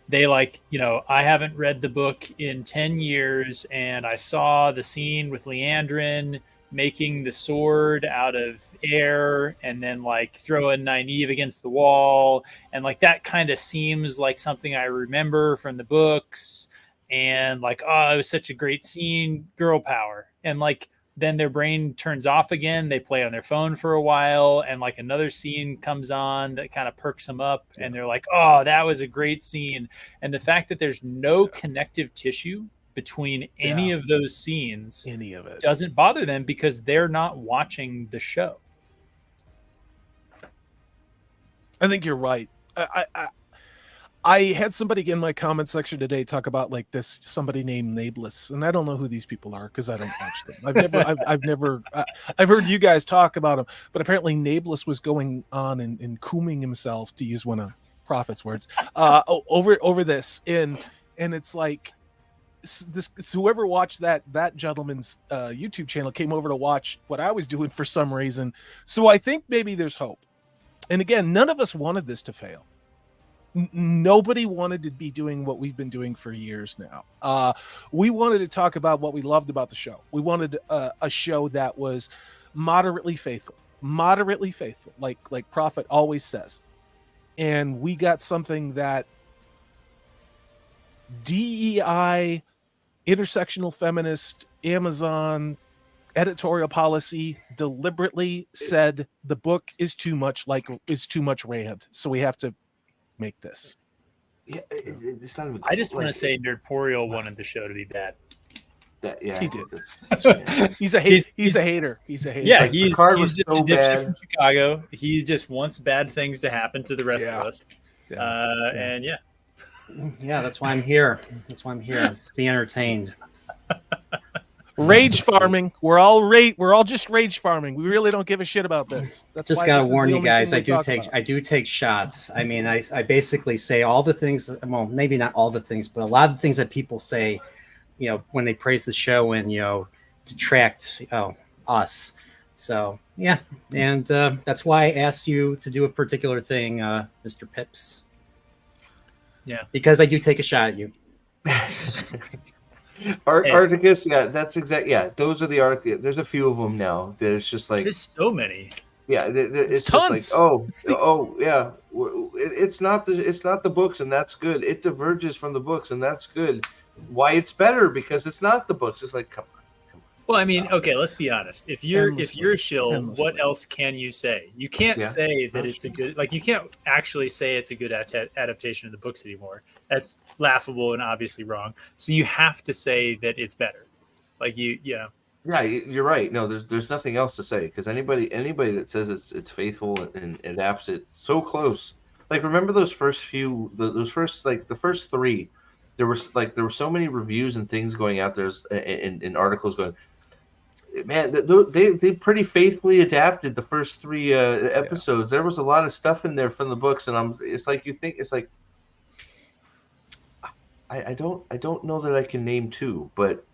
they I haven't read the book in 10 years, and I saw the scene with Leandrin making the sword out of air and then throwing Nynaeve against the wall, and that kind of seems like something I remember from the books, and it was such a great scene, girl power. And then their brain turns off again, they play on their phone for a while, and another scene comes on that kind of perks them up, and they're like, oh, that was a great scene. And the fact that there's no connective tissue between any of those scenes, any of it doesn't bother them because they're not watching the show. I think you're right. I had somebody in my comment section today talk about like this somebody named Nameless, and I don't know who these people are because I don't watch them. I've heard you guys talk about them, but apparently Nameless was going on and cooming himself, to use one of Prophet's words, over this, and it's like whoever watched that gentleman's YouTube channel came over to watch what I was doing for some reason. So I think maybe there's hope. And again, none of us wanted this to fail. Nobody wanted to be doing what we've been doing for years now. We wanted to talk about what we loved about the show. We wanted a show that was moderately faithful, like Prophet always says. And we got something that DEI, intersectional feminist, Amazon editorial policy deliberately said the book is too much Rand, so we have to make this. Yeah, it's not even. I just want to say Nerdporial wanted the show to be bad. Yeah, he did. Yeah. He's a hater. He's a hater. Yeah, Like, he's just so a dipshit bad. from Chicago. He just wants bad things to happen to the rest Yeah. of us. Yeah. And yeah. Yeah, that's why I'm here. To be entertained. Rage farming. We're all just rage farming. We really don't give a shit about this. That's Just why gotta this is warn the you only guys. thing we talk about. I do take shots. I mean, I basically say all the things. Well, maybe not all the things, but a lot of the things that people say, when they praise the show and detract us. So yeah, and that's why I asked you to do a particular thing, Mr. Pips. Yeah, because I do take a shot at you. Articus, yeah, that's exactly. Yeah, those are the Articus. There's a few of them now. There's just like there's so many. Yeah, it's tons. just like yeah, it's not the books, and that's good. It diverges from the books, and that's good. Why it's better? Because it's not the books. It's like come on. Well, I mean, okay, let's be honest. If you're a shill, Endlessly. what else can you say? You can't say that it's a good, like, you can't actually say it's a good adaptation of the books anymore. That's laughable and obviously wrong. So you have to say that it's better. Like Yeah, you're right. No, there's nothing else to say, because anybody that says it's faithful and adapts it so close. Like, remember those first few, the first three. There were so many reviews and things going out there, and articles going. Man, they pretty faithfully adapted the first three episodes. There was a lot of stuff in there from the books, and it's like you think it's like I don't know that I can name two, but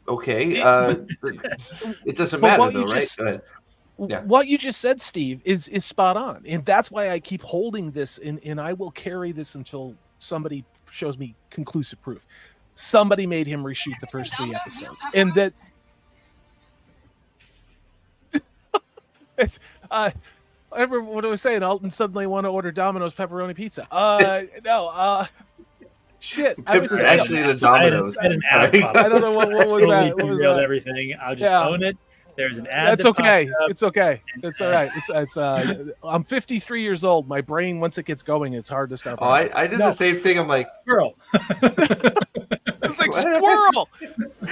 okay, it doesn't matter though, right? Go ahead. Yeah. What you just said, Steve, is spot on, and that's why I keep holding this, and I will carry this until somebody shows me conclusive proof. Somebody made him reshoot the first three episodes, and that. Whatever what I was saying, Alton suddenly want to order Domino's pepperoni pizza. Shit. I was actually the Domino's. I had an ad pop up. I don't know what was Totally that. What was derailed that? everything. I'll just own it. There's an ad. That's that okay. popped up. It's okay. It's all right. It's I'm 53 years old. My brain, once it gets going, it's hard to stop. Oh, I did the same thing. I'm like, Girl. It's like squirrel.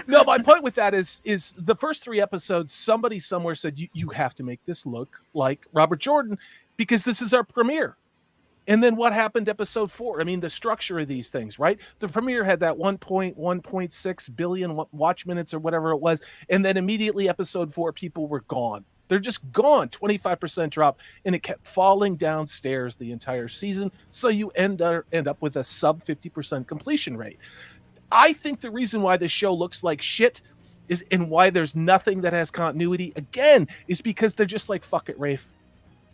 No, my point with that is the first three episodes, somebody somewhere said you have to make this look like Robert Jordan because this is our premiere. And then what happened episode 4? I mean, the structure of these things, right? The premiere had that 1.6 billion watch minutes or whatever it was. And then immediately episode 4, people were gone. They're just gone, 25% drop. And it kept falling downstairs the entire season. So you end up with a sub 50% completion rate. I think the reason why this show looks like shit is, and why there's nothing that has continuity, again, is because they're just like, fuck it, Rafe.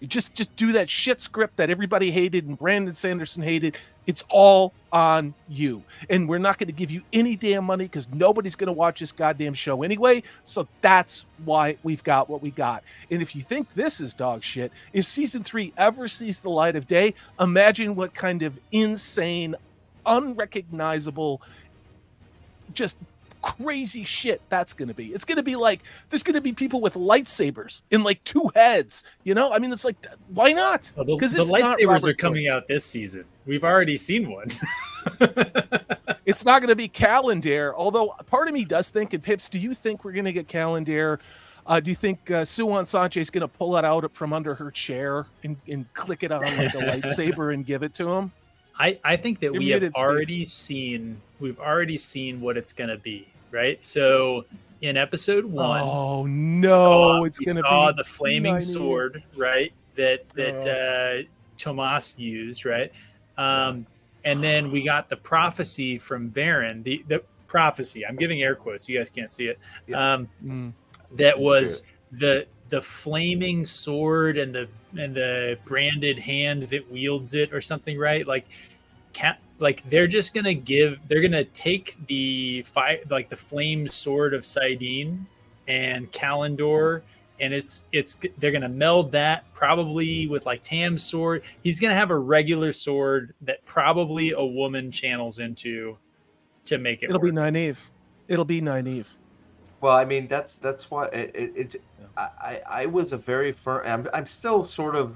Just do that shit script that everybody hated and Brandon Sanderson hated. It's all on you. And we're not going to give you any damn money because nobody's going to watch this goddamn show anyway. So that's why we've got what we got. And if you think this is dog shit, if season 3 ever sees the light of day, imagine what kind of insane, unrecognizable, just crazy shit that's going to be. It's going to be like, there's going to be people with lightsabers in like 2 heads, I mean, it's like, why not? Because the lightsabers are coming out this season. We've already seen one. It's not going to be Calendar, although part of me does think, and Pips, do you think we're going to get Calendar? Do you think Suwan Sanche is going to pull it out from under her chair and click it on like a lightsaber and give it to him? I think that You're we have muted, Steve. we've already seen what it's going to be, right? So in episode 1, Oh no, it's we gonna saw be the flaming Nynaeve. sword, right? That Tomas used, right? And then we got the prophecy from Varen. The prophecy. I'm giving air quotes. You guys can't see it. Yeah. That In was the flaming sword and the branded hand that wields it or something, right? Like they're just gonna take the the flame sword of Saidin and Kalendor, and they're gonna meld that probably with like Tam's sword. He's gonna have a regular sword that probably a woman channels into to make it It'll work. be Nynaeve. It'll be Nynaeve. Well, I mean, that's why it's. I was a very firm. I'm still sort of.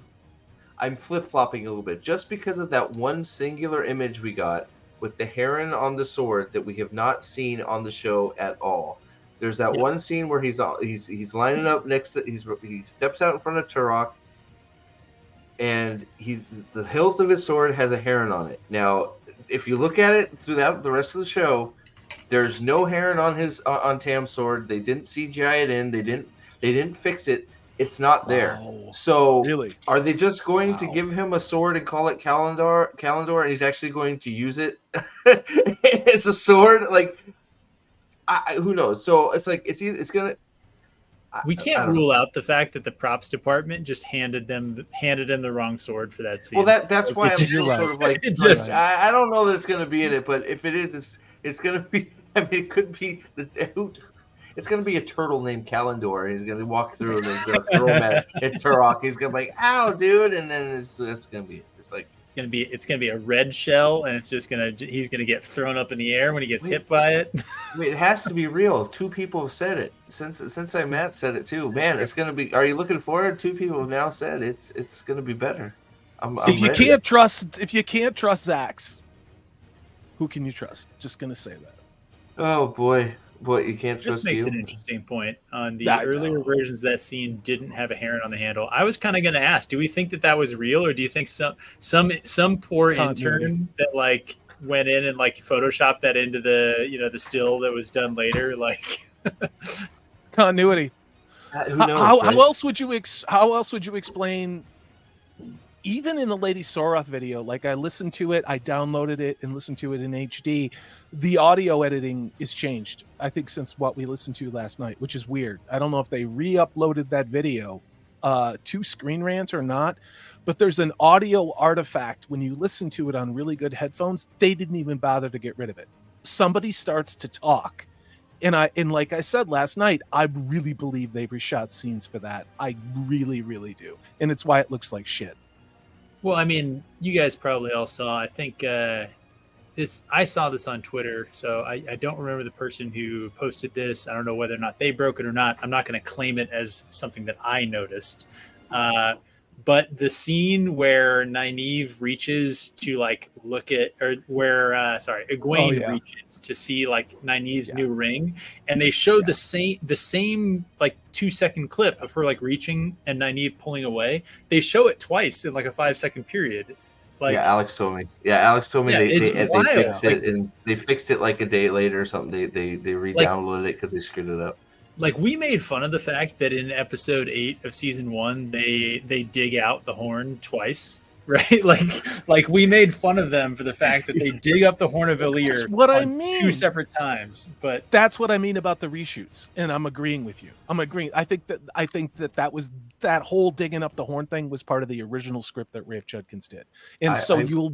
I'm flip-flopping a little bit just because of that one singular image we got with the heron on the sword that we have not seen on the show at all. There's that one scene where he's lining up next to he steps out in front of Turok, and the hilt of his sword has a heron on it. Now, if you look at it throughout the rest of the show, there's no heron on Tam's sword. They didn't CGI it in. They didn't fix it. It's not there. Wow. So Really? are they just going to give him a sword and call it Kalendor, and he's actually going to use it as a sword? Like, who knows? So it's like it's gonna. We can't rule out the fact that the props department just handed him the wrong sword for that scene. Well, that's why I'm still right. sort of like, Just- I don't know that it's going to be in it, but if it is, it's going to be. I mean, it could be it's going to be a turtle named Kalendor. He's going to walk through and he's going to throw him at Turok. He's going to be like, "Ow, dude!" And then it's going to be it's like it's gonna be a red shell, and he's gonna get thrown up in the air when he gets hit by it. Wait, it has to be real. 2 people have said it since Matt said it too. Man, it's gonna be. Are you looking forward? 2 people have now said it's gonna be better. I'm If you ready. can't trust Zax, who can you trust? Just gonna say that. Oh boy, you can't trust This makes you. an interesting point. On the I earlier know. versions, that scene didn't have a heron on the handle. I was kind of going to ask, do we think that was real, or do you think some poor Continuity. intern that like went in and like photoshopped that into the the still that was done later? Like Continuity. Who knows? How right? else would you explain? Even in the Lady Soroth video, like I listened to it, I downloaded it and listened to it in HD. The audio editing is changed, I think, since what we listened to last night, which is weird. I don't know if they re-uploaded that video to Screen Rant or not, but there's an audio artifact when you listen to it on really good headphones. They didn't even bother to get rid of it. Somebody starts to talk, and like I said last night, I really believe they reshot scenes for that. I really, really do, and it's why it looks like shit. Well, I mean, you guys probably all saw. I think I saw this on Twitter, so I don't remember the person who posted this. I don't know whether or not they broke it or not. I'm not going to claim it as something that I noticed. But the scene where Nynaeve reaches to like look at, or where Egwene reaches to see like Nynaeve's new ring, and they showed the same like 2-second clip of her like reaching and Nynaeve pulling away. They show it twice in like a 5-second period. Like, Alex told me. Alex told me they fixed it, and they fixed it like a day later or something. They re-downloaded it because they screwed it up. Like, we made fun of the fact that in episode 8 of season 1 they dig out the horn twice, right? Like we made fun of them for the fact that they dig up the horn of Valir. That's what I on mean. 2 separate times. But that's what I mean about the reshoots, and I'm agreeing with you. I'm agreeing. I think that was that whole digging up the horn thing was part of the original script that Rafe Judkins did, and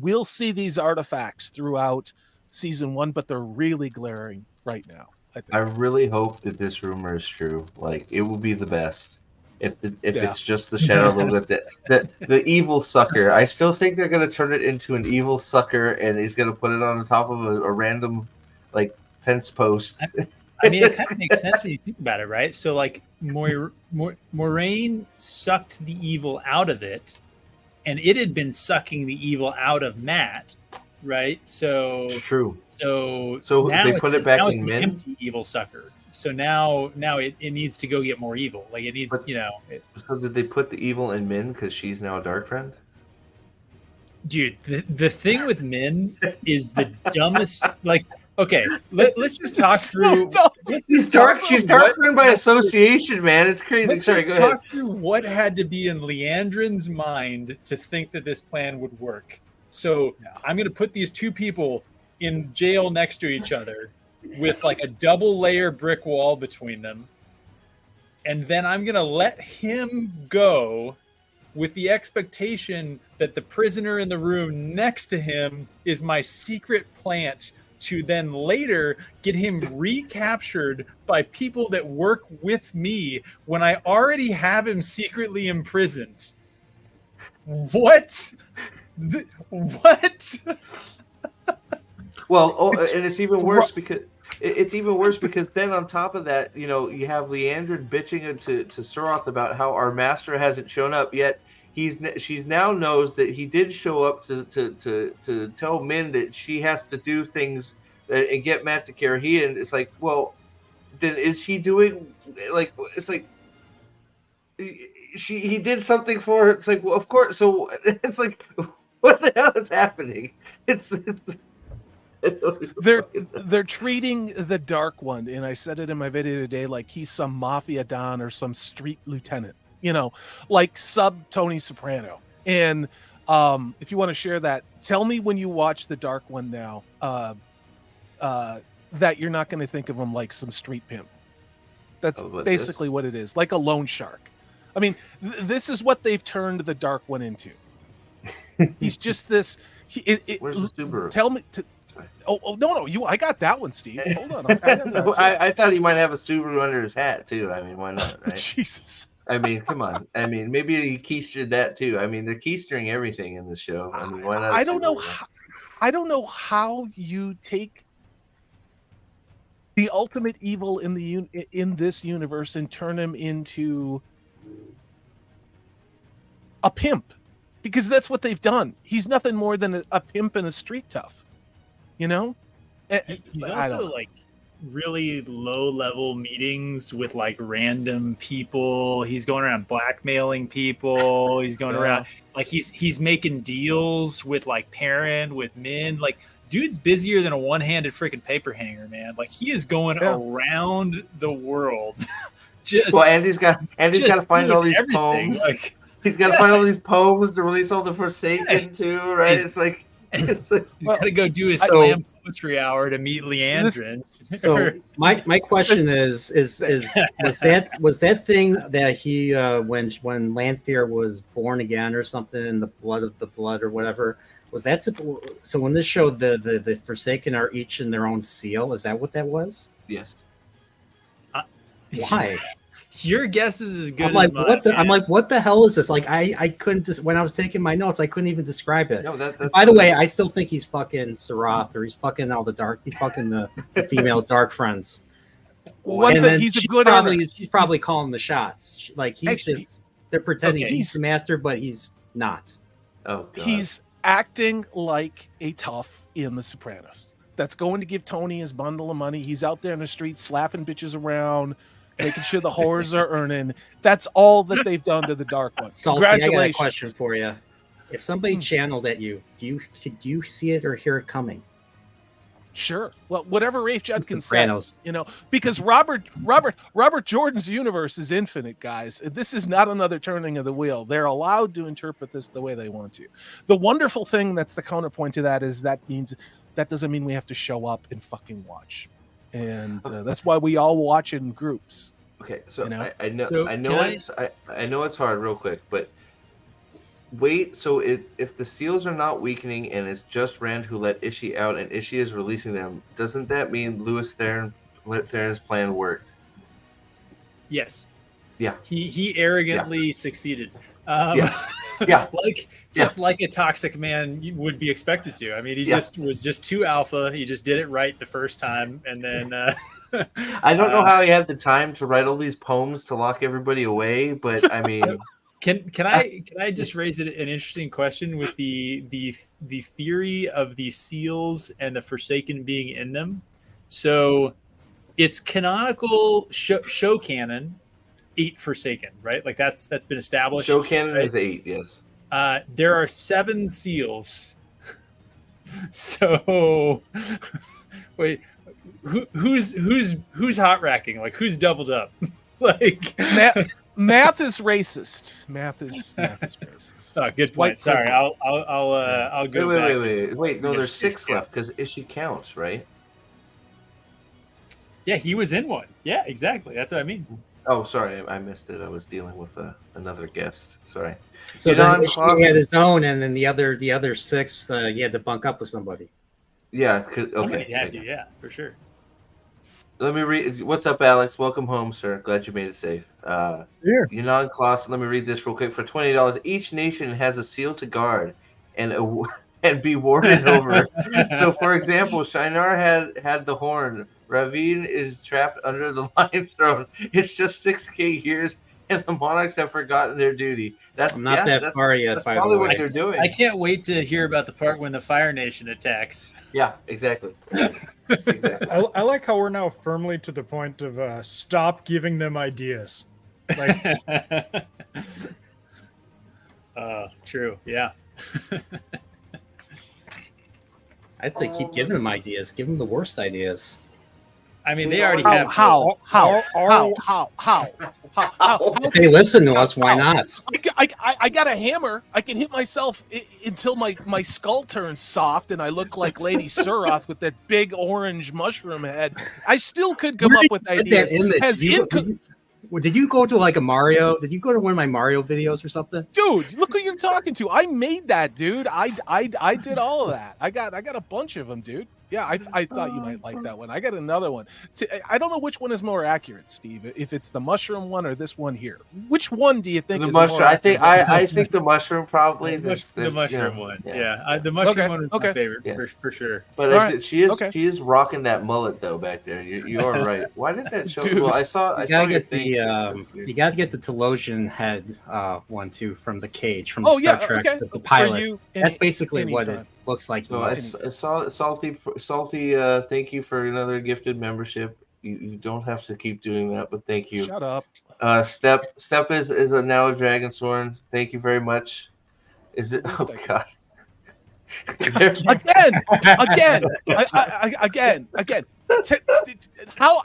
we'll see these artifacts throughout season 1, but they're really glaring right now. I really hope that this rumor is true. Like, it will be the best if it's just the shadow logo that the evil sucker. I still think they're gonna turn it into an evil sucker, and he's gonna put it on the top of a random like fence post. I mean, it kind of makes sense when you think about it, right? So like Moraine sucked the evil out of it, and it had been sucking the evil out of Matt. Right, so true. So now they put it back in an Min. empty evil sucker. So now it needs to go get more evil. Like it needs, So did they put the evil in Min because she's now a dark friend? Dude, the thing with men is the dumbest. Like, okay, let's just talk So through. dumb. She's dark by association, man. It's crazy. Let's Sorry, just go ahead. talk through what had to be in Leandrin's mind to think that this plan would work. So I'm going to put these two people in jail next to each other with like a double layer brick wall between them. And then I'm going to let him go with the expectation that the prisoner in the room next to him is my secret plant to then later get him recaptured by people that work with me when I already have him secretly imprisoned. What? What? Well, and it's even worse because then on top of that, you know, you have Leandrin bitching to Soroth about how our master hasn't shown up yet. She's now knows that he did show up to tell Min that she has to do things and get Matt to carry. And it's like, well, then is he doing like it's like he did something for her. It's like, well, of course. So it's like, what the hell is happening? It's They're treating the Dark One, and I said it in my video today, like he's some mafia don or some street lieutenant, you know, like sub Tony Soprano. And if you want to share that, tell me when you watch the Dark One now that you're not going to think of him like some street pimp. That's basically what it is, like a loan shark. I mean, this is what they've turned the Dark One into. He's just this. Where's the Subaru? Tell me. Oh no! I got that one, Steve. Hold on. I got that I thought he might have a Subaru under his hat too. I mean, why not? Right? Jesus. I mean, come on. I mean, maybe he keistered that too. I mean, they're keistering everything in the show. I mean, why not? I don't know. I don't know how you take the ultimate evil in this universe and turn him into a pimp, because that's what they've done. He's nothing more than a pimp and a street tough. You know, he's also like really low level meetings with like random people. He's going around blackmailing people. He's going around like he's making deals with like Perrin, with Min. Like, dude's busier than a one-handed freaking paper hanger, man. Like, he is going around the world. And he's got to find all these poems. Like, he's got to find all these poems to release all the Forsaken too, right? It's like he's got to go do his slam poetry hour to meet Leandrin. So my question is was that thing that he when Lanfear was born again or something in the blood of the blood or whatever, was that so when this show the Forsaken are each in their own seal? Is that what that was? Yes. Why? Your guess is as good I'm like, as mine. I'm like, what the hell is this? Like, I couldn't just when I was taking my notes, I couldn't even describe it. No, by the way, I still think he's fucking Soroth, or he's fucking all the dark. He's fucking the female dark friends. He's a good. She's probably calling the shots. Like they're pretending he's the master, but he's not. Oh, God. He's acting like a tough in The Sopranos. That's going to give Tony his bundle of money. He's out there in the street slapping bitches around, making sure the whores are earning. That's all that they've done to the Dark One. Salty, I got a question for you. If somebody channeled at you, do you see it or hear it coming? Sure. Well, whatever Rafe Judkins said, you know, because Robert Jordan's universe is infinite, guys. This is not another turning of the wheel. They're allowed to interpret this the way they want to. The wonderful thing that's the counterpoint to that is that doesn't mean we have to show up and fucking watch. And that's why we all watch in groups. Okay, so you know? I know it's hard, real quick, but wait. So if the seals are not weakening and it's just Rand who let Ishii out and Ishii is releasing them, doesn't that mean Louis Theron's plan worked? Yes. Yeah. He arrogantly succeeded. Yeah. Like a toxic man would be expected to. I mean, he just was just too alpha. He just did it right the first time, and then I don't know how he had the time to write all these poems to lock everybody away, but I mean, can I just raise an interesting question with the theory of the seals and the Forsaken being in them? So it's canonical show canon. 8 Forsaken, right? Like that's been established. Show canon is 8, yes. There are 7 seals. So, wait, who's hot racking? Like, who's doubled up? Like, Math is racist. Math is racist. oh, good White point. Sorry, privilege. I'll go back. Wait. No, there's Finish 6 yeah. left because Ishii counts, right? Yeah, he was in one. Yeah, exactly. That's what I mean. Oh, sorry, I missed it. I was dealing with another guest. Sorry. So You know, then I'm Ishii closet- had his own, and then the other 6, you had to bunk up with somebody. Yeah. Somebody Okay. had to, yeah, for sure. Let me read. What's up, Alex? Welcome home, sir. Glad you made it safe. Here. Yunnan Kloss, let me read this real quick. For $20, each nation has a seal to guard and be warded over. So, for example, Shinar had the horn. Ravine is trapped under the Lion Throne. It's just 6K years, and the monarchs have forgotten their duty. That's I'm not that far yet, That's by the probably way. what they're doing. I can't wait to hear about the part when the Fire Nation attacks. Yeah, exactly. Exactly. I like how we're now firmly to the point of stop giving them ideas. Like, True. Yeah. I'd say keep giving them ideas. Give them the worst ideas. I mean, they already have. How? If they listen to us, why not? I got a hammer. I can hit myself until my skull turns soft and I look like Lady Suroth with that big orange mushroom head. I still could come up with Put ideas. that image. Has Did you go to like a Mario? Did you go to one of my Mario videos or something? Dude, look who you're talking to. I made that, dude. I did all of that. I got a bunch of them, dude. Yeah, I thought you might like that one. I got another one. I don't know which one is more accurate, Steve. If it's the mushroom one or this one here. Which one do you think The is more mushroom. I think accurate? I think the mushroom probably. The mushroom you know, one. yeah. Yeah. The mushroom Okay, one is okay. my favorite Yeah. for sure. But All right, she is okay. she is rocking that mullet though back there. You are right. Why did that show? Dude. Well, I saw You your gotta get thing. you gotta get the Telosian head one too from the cage from the Oh, Star yeah, Trek okay. the For pilot. you, That's basically what it anytime. looks like. So I saw salty. Thank you for another gifted membership. You don't have to keep doing that, but thank you. Shut up. Step is now a Dragonsworn. Thank you very much. Is it? It's a Oh blue God. Again. How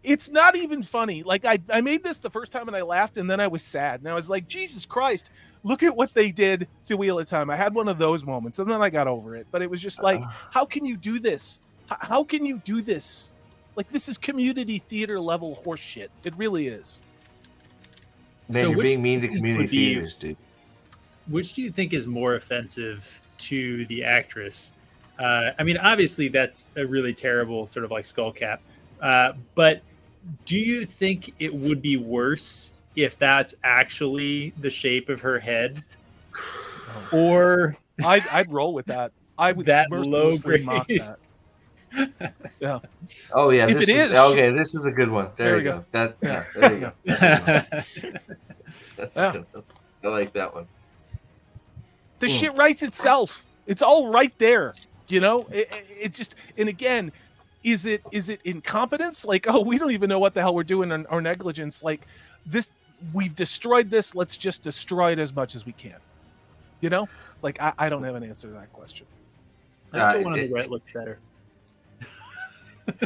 it's not even funny. Like I made this the first time and I laughed and then I was sad and I was like, Jesus Christ, look at what they did to Wheel of Time. I had one of those moments and then I got over it. But it was just like, how can you do this? How can you do this? Like, this is community theater level horse shit. It really is. Man, So you're which being mean to do you think community would be- theaters, dude. Which do you think is more offensive to the actress? I mean, obviously that's a really terrible sort of like skull cap. But do you think it would be worse if that's actually the shape of her head, or I'd roll with that. I would That mercilessly low mock grade. that. Yeah. Oh yeah, If this it is, okay. This is a good one. There There you we go. That Yeah. there you go. That's Yeah. a good one. I like that one. The shit writes itself. It's all right there. You know, it just, and again, is it incompetence? Like, oh, we don't even know what the hell we're doing, or negligence. Like this, we've destroyed this. Let's just destroy it as much as we can. You know, like I don't have an answer to that question. I think the one on the right looks better.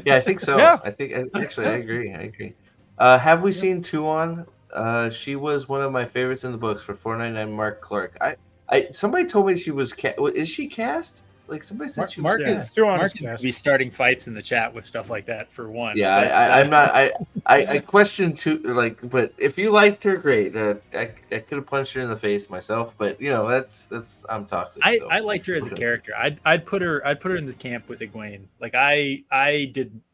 Yeah, I think so. Yeah. I agree. Have we seen Tuon? She was one of my favorites in the books for $4.99. Mark Clark. Somebody told me she was. Is she cast? Like somebody said she was. Mark cast. is going to be starting fights in the chat with stuff like that for one. Yeah, I'm not. I question too. Like, but if you liked her, great. I could have punched her in the face myself, but you know that's I'm toxic. So. I liked her as a character. I'd put her in the camp with Egwene. Like I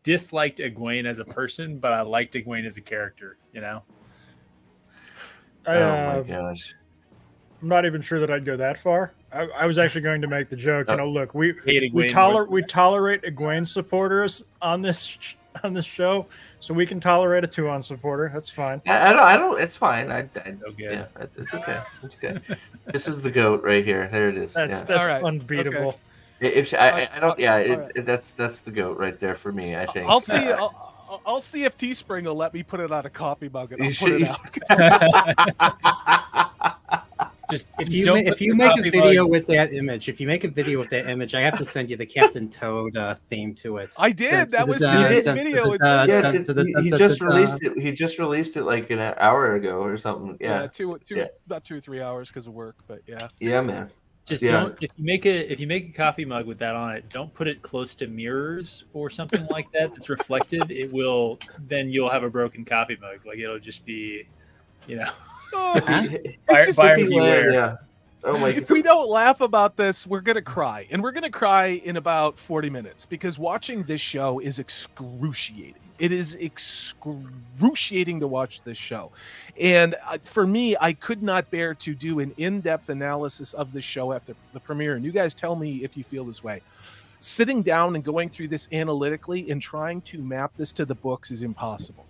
disliked Egwene as a person, but I liked Egwene as a character. You know. Oh my gosh. I'm not even sure that I'd go that far. I was actually going to make the joke. You know, look, we Egwene tolerate Egwene supporters on this show, so we can tolerate a Tuon supporter. That's fine. I don't. It's fine. So good. Yeah, it's okay. It's okay. This is the goat right here. There it is. That's All right. unbeatable. Okay. If she, I don't. Yeah, that's the goat right there for me. I think. I'll see. I'll see if Teespring will let me put it on a coffee mug and I'll You put it should- out. If you make a video with that image, I have to send you the Captain Toad theme to it. I did. That was today's video. Yeah, he just released it. He just released it like an hour ago or something. Yeah, about 2 or 3 hours because of work. But yeah. Yeah, man. Just don't. If you make a coffee mug with that on it, don't put it close to mirrors or something like that. That's reflective. It will. Then you'll have a broken coffee mug. Like it'll just be, you know. Buyer beware. Yeah. Oh my! If we don't laugh about this, we're gonna cry, and we're gonna cry in about 40 minutes because watching this show is excruciating. It is excruciating to watch this show, and for me, I could not bear to do an in-depth analysis of this show after the premiere. And you guys tell me if you feel this way. Sitting down and going through this analytically and trying to map this to the books is impossible.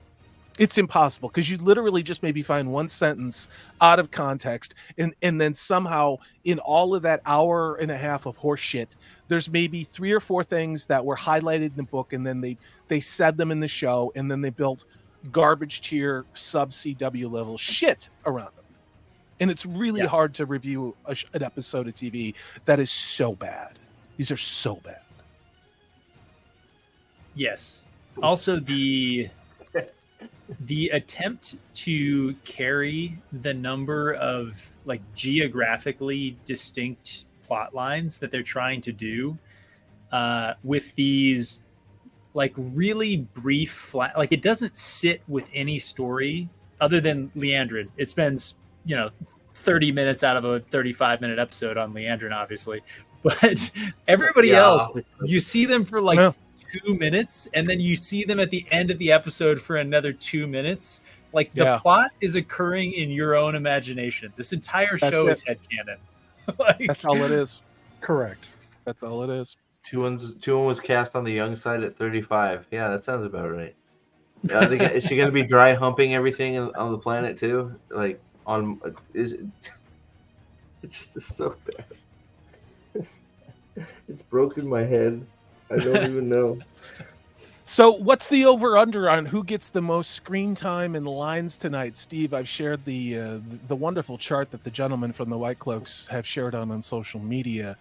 It's impossible because you literally just maybe find one sentence out of context, and then somehow in all of that hour and a half of horse shit, there's maybe 3 or 4 things that were highlighted in the book, and then they said them in the show, and then they built garbage tier sub CW level shit around them. And it's really hard to review an episode of TV that is so bad. These are so bad. Yes. Also, the attempt to carry the number of like geographically distinct plot lines that they're trying to do with these like really brief flat, like it doesn't sit with any story other than Leandrin. It spends 30 minutes out of a 35-minute episode on Leandrin, obviously, but everybody else, you see them for like 2 minutes, and then you see them at the end of the episode for another 2 minutes. Like the plot is occurring in your own imagination. This entire show is headcanon. That's all it is. Correct. That's all it is. 2-1 was cast on the young side at 35. Yeah, that sounds about right. Is she going to be dry humping everything on the planet too? Like it's just so bad. It's broken my head. I don't even know. So what's the over-under on who gets the most screen time and lines tonight? Steve, I've shared the wonderful chart that the gentlemen from the White Cloaks have shared on social media.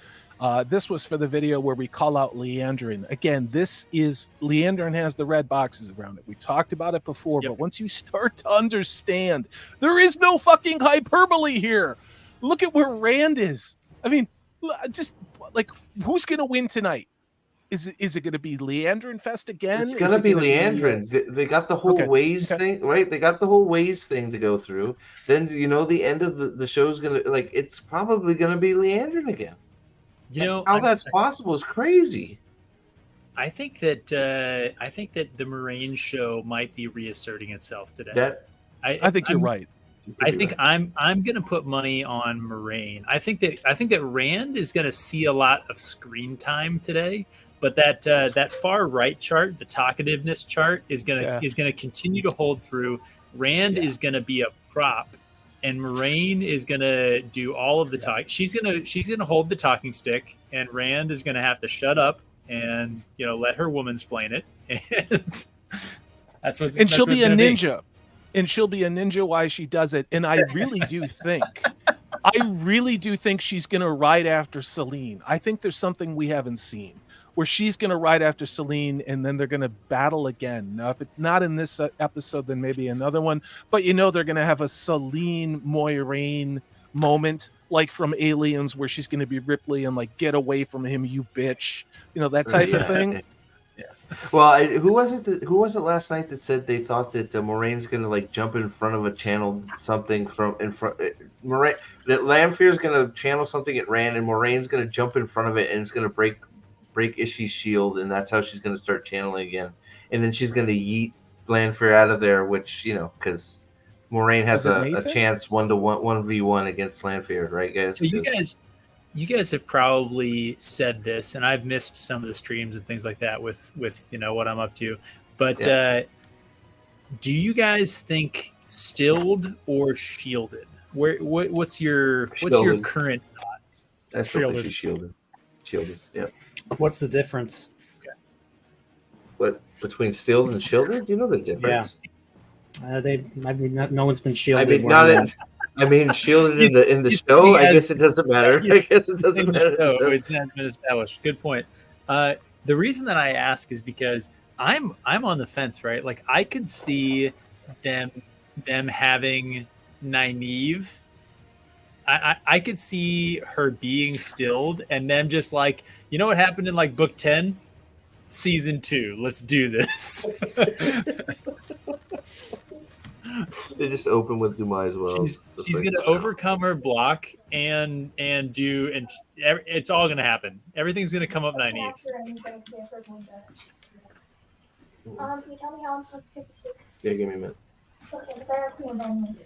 This was for the video where we call out Leandrin. Again, Leandrin has the red boxes around it. We talked about it before, but once you start to understand, there is no fucking hyperbole here. Look at where Rand is. I mean, just like, who's going to win tonight? Is it going to be Leandrin Fest again? It's going to be Leandrin. They got the whole ways thing, right? They got the whole ways thing to go through. Then, the end of the show's going to, like, it's probably going to be Leandrin again. How that's possible is crazy. I think that the Moraine show might be reasserting itself today. I think you're right. I think I'm going to put money on Moraine. I think that Rand is going to see a lot of screen time today, but that far right chart, the talkativeness chart, is going to continue to hold through. Rand is going to be a prop, and Moraine is going to do all of the talk. She's going to hold the talking stick, and Rand is going to have to shut up and let her womansplain it. And that's what's. And she'll be a ninja. And she'll be a ninja while she does it. And I really do think she's going to ride after Celine. I think there's something we haven't seen where she's going to ride after Celine, and then they're going to battle again. Now, if it's not in this episode, then maybe another one. But they're going to have a Celine Moiraine moment, like from Aliens, where she's going to be Ripley and like, get away from him, you bitch. That type of thing. Yeah. Well, who was it last night that said they thought that Moraine's going to like jump in front of a channel something from in front? Moraine, that Lanfear's going to channel something at Rand, and Moraine's going to jump in front of it, and it's going to break Ishi's shield, and that's how she's going to start channeling again. And then she's going to yeet Lanfear out of there, which because Moraine has a chance 1v1 against Lanfear, right, guys? So you guys have probably said this, and I've missed some of the streams and things like that with what I'm up to. But do you guys think stilled or shielded? What's your current thought? I still think she's shielded. Shielded, yeah. What's the difference? Okay. What between stilled and shielded? Do you know the difference? Yeah. No one's been shielded. I mean, I mean, shielded He's- in the he's show. saying I as- guess it doesn't matter. he's I guess it doesn't in the matter. in the show, show. it's not been established. Good point. The reason that I ask is because I'm on the fence, right? Like I could see them having Nynaeve. I could see her being stilled and them just like, you know what happened in like book 10? Season 2. Let's do this. They just open with Dumai as well. she's Just like, gonna overcome her block and it's all gonna happen. Everything's gonna come up Nynaeve. Can you tell me how I'm supposed to pick the sticks? Yeah, give me a minute. Okay, the better queen then.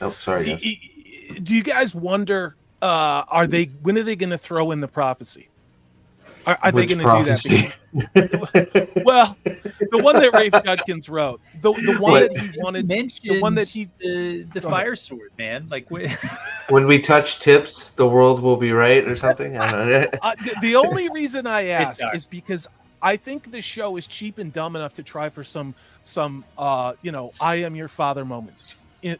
Oh, sorry. Guys. Do you guys wonder? When are they going to throw in the prophecy? Are they going to do that? Well, the one that Rafe Judkins wrote, the one that he wanted, the one that he the fire sword, man. Like When we touch tips, the world will be right, or something. I don't know. the only reason I ask dark. is because I think the show is cheap and dumb enough to try for some I am your father moments.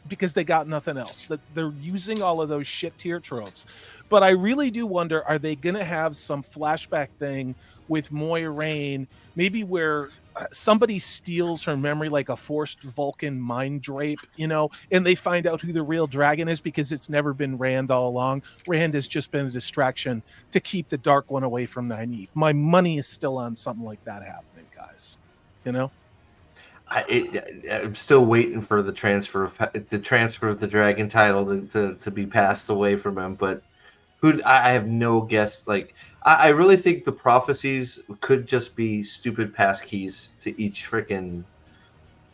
Because they got nothing else. That they're using all of those shit tier tropes. But I really do wonder, are they going to have some flashback thing with Moiraine, maybe where somebody steals her memory like a forced Vulcan mind drape, and they find out who the real dragon is because it's never been Rand all along. Rand has just been a distraction to keep the Dark One away from Nynaeve. My money is still on something like that happening, guys. I'm still waiting for the transfer of the dragon title to be passed away from him, but I have no guess. Like I really think the prophecies could just be stupid passkeys to each freaking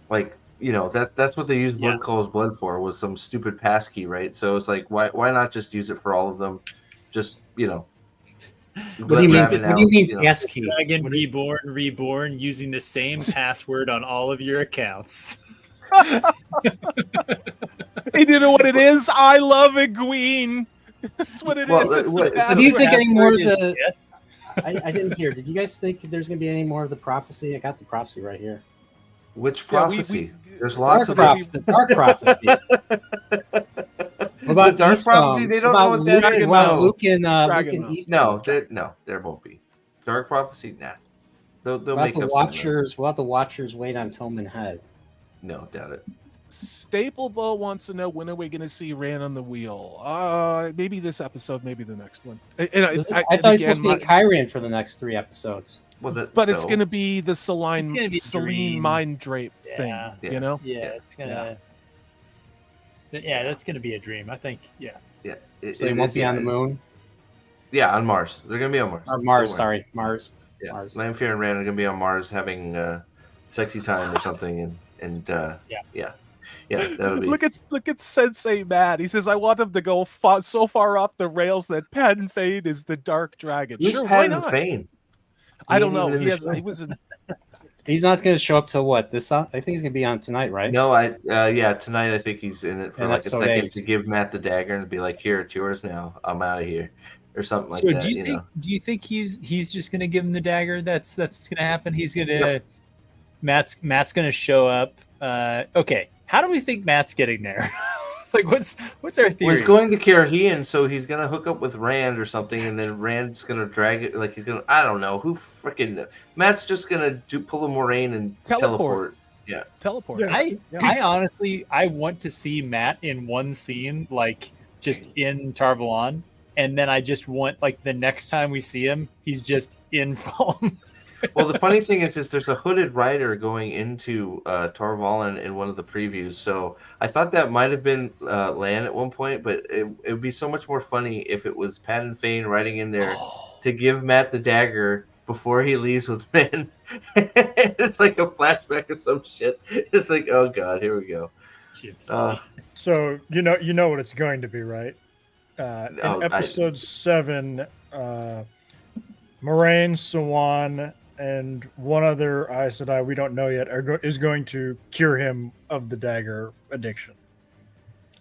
that's what they used Blood Calls Blood for, was some stupid passkey, right? So it's like why not just use it for all of them? Just What do you mean passkey? Dragon reborn using the same password on all of your accounts. Hey, you know what it is? I love Egwene. That's what it is. It's the Do you think any more of Password the? is yes. I didn't hear. Did you guys think there's going to be any more of the prophecy? I got the prophecy right here. Which Yeah, prophecy? There's lots of The dark prophecy. What about the dark East, prophecy. They don't know what that Luke- is. Well, No. Luke and Dragon East. No, there won't be dark prophecy. Nah, they'll What make about the up Watchers? What about the Watchers wait on Tillman Head? No, doubt it. Staplebo wants to know, when are we going to see Rand on the wheel? Maybe this episode, maybe the next one. I thought he was supposed to be in Kyrian for the next 3 episodes. Well, but it's going to be the Celine dream. mind drape thing. Yeah. Yeah. It's gonna. Yeah, that's gonna be a dream. I think. Yeah. Yeah. So he won't be on the moon Yeah, on Mars. They're going to be on Mars. or Mars. Don't worry. Sorry, Mars. Yeah, Mars. Lanfear and Rand are going to be on Mars having sexy time or something, and that'll be. Look at Sensei Matt. He says, I want him to go so far off the rails that Padden Fane is the Dark Dragon. Who's Sure, why Padden not? Fane? I don't He ain't know. even in the show. He was in. He's not going to show up till what? This I think he's going to be on tonight, right? No, tonight I think he's in it for In like a episode second 8. to give Matt the dagger and be like, "Here, it's yours now. I'm out of here," or something like So that. do you think he's just gonna give him the dagger? That's gonna happen. He's gonna Yep. Matt's gonna show up. Okay, how do we think Matt's getting there? Like, what's our Well, theory? he's going to Karahian, so he's gonna hook up with Rand or something, and then Rand's gonna drag it. Like he's gonna, I don't know who freaking. Matt's just gonna pull a Moraine and teleport. Yeah, Teleport. Yeah. I honestly want to see Matt in one scene, like just in Tarvalon, and then I just want like the next time we see him, he's just in Fallen. Well, the funny thing is there's a hooded rider going into Tarvalon in one of the previews. So I thought that might have been Lan at one point, but it would be so much more funny if it was Padden Fane riding in there to give Matt the dagger before he leaves with Rand. It's like a flashback or some shit. It's like, oh god, here we go. So you know what it's going to be, right? In episode 7, Moraine, Sawan, and one other Aes Sedai we don't know yet is going to cure him of the dagger addiction.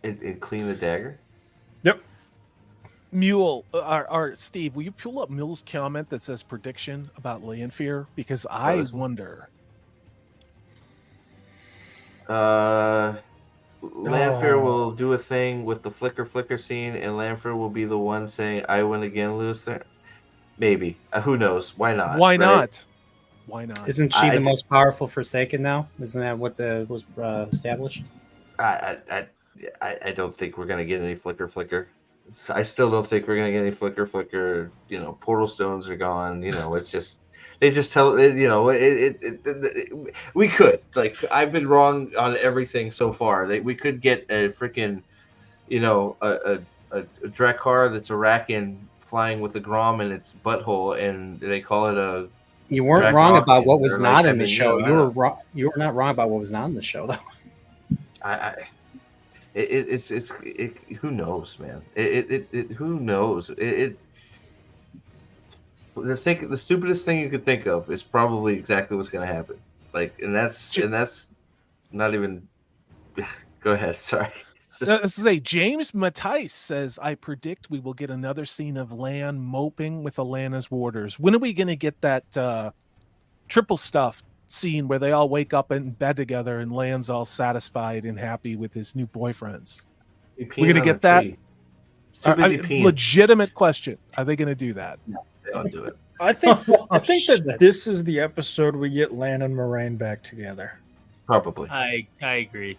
And clean the dagger? Yep. Mule, or Steve, will you pull up Mule's comment that says prediction about Lanfear? Because I wonder. Lanfear will do a thing with the flicker scene, and Lanfear will be the one saying, "I win again, Luther." Maybe. Who knows? Why not? Why right? not? Why not? Isn't she the most powerful Forsaken now? Isn't that what was established? I don't think we're gonna get any flicker. I still don't think we're gonna get any flicker. You know, portal stones are gone. You know, it's just they just tell you know we could like I've been wrong on everything so far. We could get a freaking you know a Drakkar that's a Rakan flying with a Grom in its butthole, and they call it a. You weren't wrong about what was not in the show. You You were wrong. You were not wrong about what was not in the show, though. It's who knows, man. Who knows? The stupidest thing you could think of is probably exactly what's going to happen. Like, and that's not even. Go ahead. Sorry. This is James Mattice says, I predict we will get another scene of Lan moping with Alana's warders. When are we going to get that triple stuff scene where they all wake up in bed together and Lan's all satisfied and happy with his new boyfriends? We're going to get that? Legitimate question. Are they going to do that? No, they don't do it. I think that this is the episode we get Lan and Moraine back together. Probably. I agree.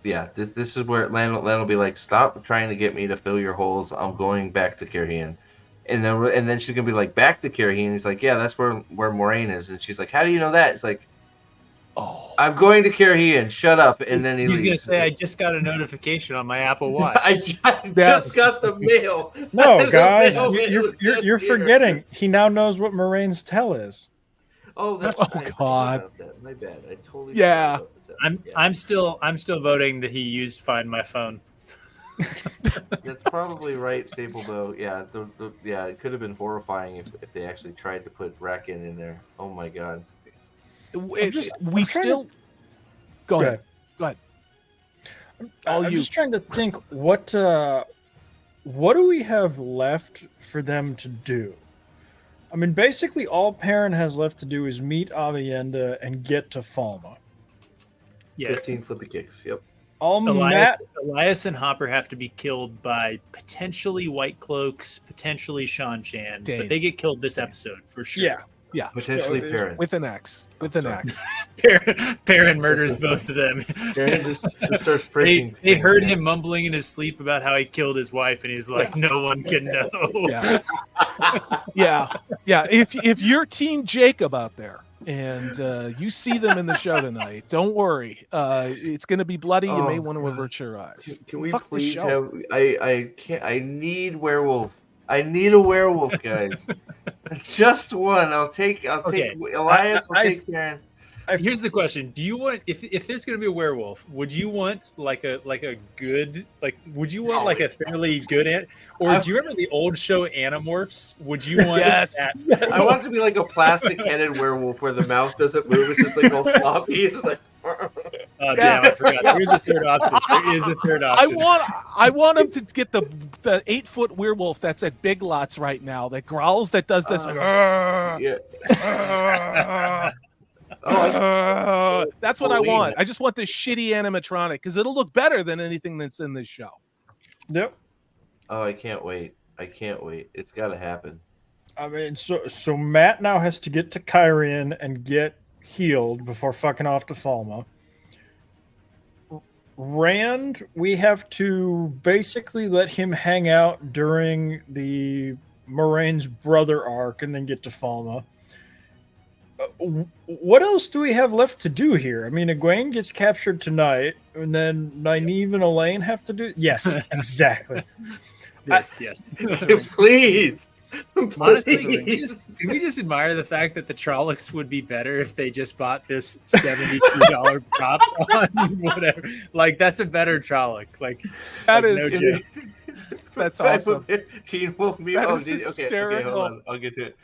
Yeah, this is where Lan will be like, stop trying to get me to fill your holes. I'm going back to Carhian. And then she's gonna be like, back to Carhian. He's like, yeah, that's where Moraine is. And she's like, how do you know that? It's like, I'm going to Carhian. Shut up. And then he's gonna say, I just got a notification on my Apple Watch. I just got the mail. No, guys, you're forgetting. He now knows what Moraine's tell is. Oh, that's God. My bad. I totally. Yeah. I'm still voting that he used Find My Phone. That's probably right, Staple. Though, yeah, yeah, it could have been horrifying if they actually tried to put Rakan in there. Oh my God. Go ahead. I'm just trying to think what do we have left for them to do? I mean, basically, all Perrin has left to do is meet Avienda and get to Falma. Yes. 15 flippy kicks. Yep. Elias and Hopper have to be killed by potentially White Cloaks, potentially Shan Chan, but they get killed this episode for sure. Yeah. Potentially Perrin. With an X. Perrin murders both of them. Perrin just starts preaching. They heard him mumbling in his sleep about how he killed his wife, and he's like, no one can know. Yeah. If you're Team Jacob out there, and you see them in the show tonight, don't worry. It's going to be bloody. You may want to avert your eyes. Can we please have? I can't. I need werewolf. I need a werewolf, guys. Just one. I'll take Elias. I'll take Karen. Here's the question: do you want if there's going to be a werewolf? Would you want like a good would you want like a fairly good or do you remember the old show Animorphs? Would you want yes. that? Yes. I want it to be like a plastic-headed werewolf where the mouth doesn't move. It's just like all floppy. It's like. Oh damn! I forgot. There's a third option. There is a third option. I want him to get the 8-foot werewolf that's at Big Lots right now that growls, that does this. That's what I want. I just want this shitty animatronic because it'll look better than anything that's in this show. Yep. Oh, I can't wait. It's got to happen. I mean, so Matt now has to get to Kyrian and get healed before fucking off to Falma. Rand, we have to basically let him hang out during the Moraine's brother arc and then get to Falma. What else do we have left to do here? I mean, Egwene gets captured tonight, and then Nynaeve and Elaine have to do. Yes, exactly. Yes. Please. Honestly, can we just admire the fact that the Trollocs would be better if they just bought this $73 prop on whatever? Like, that's a better Trolloc. That is. No joke. That's awesome. Teen Wolf me. That is hysterical. Okay, hold on. I'll get to it.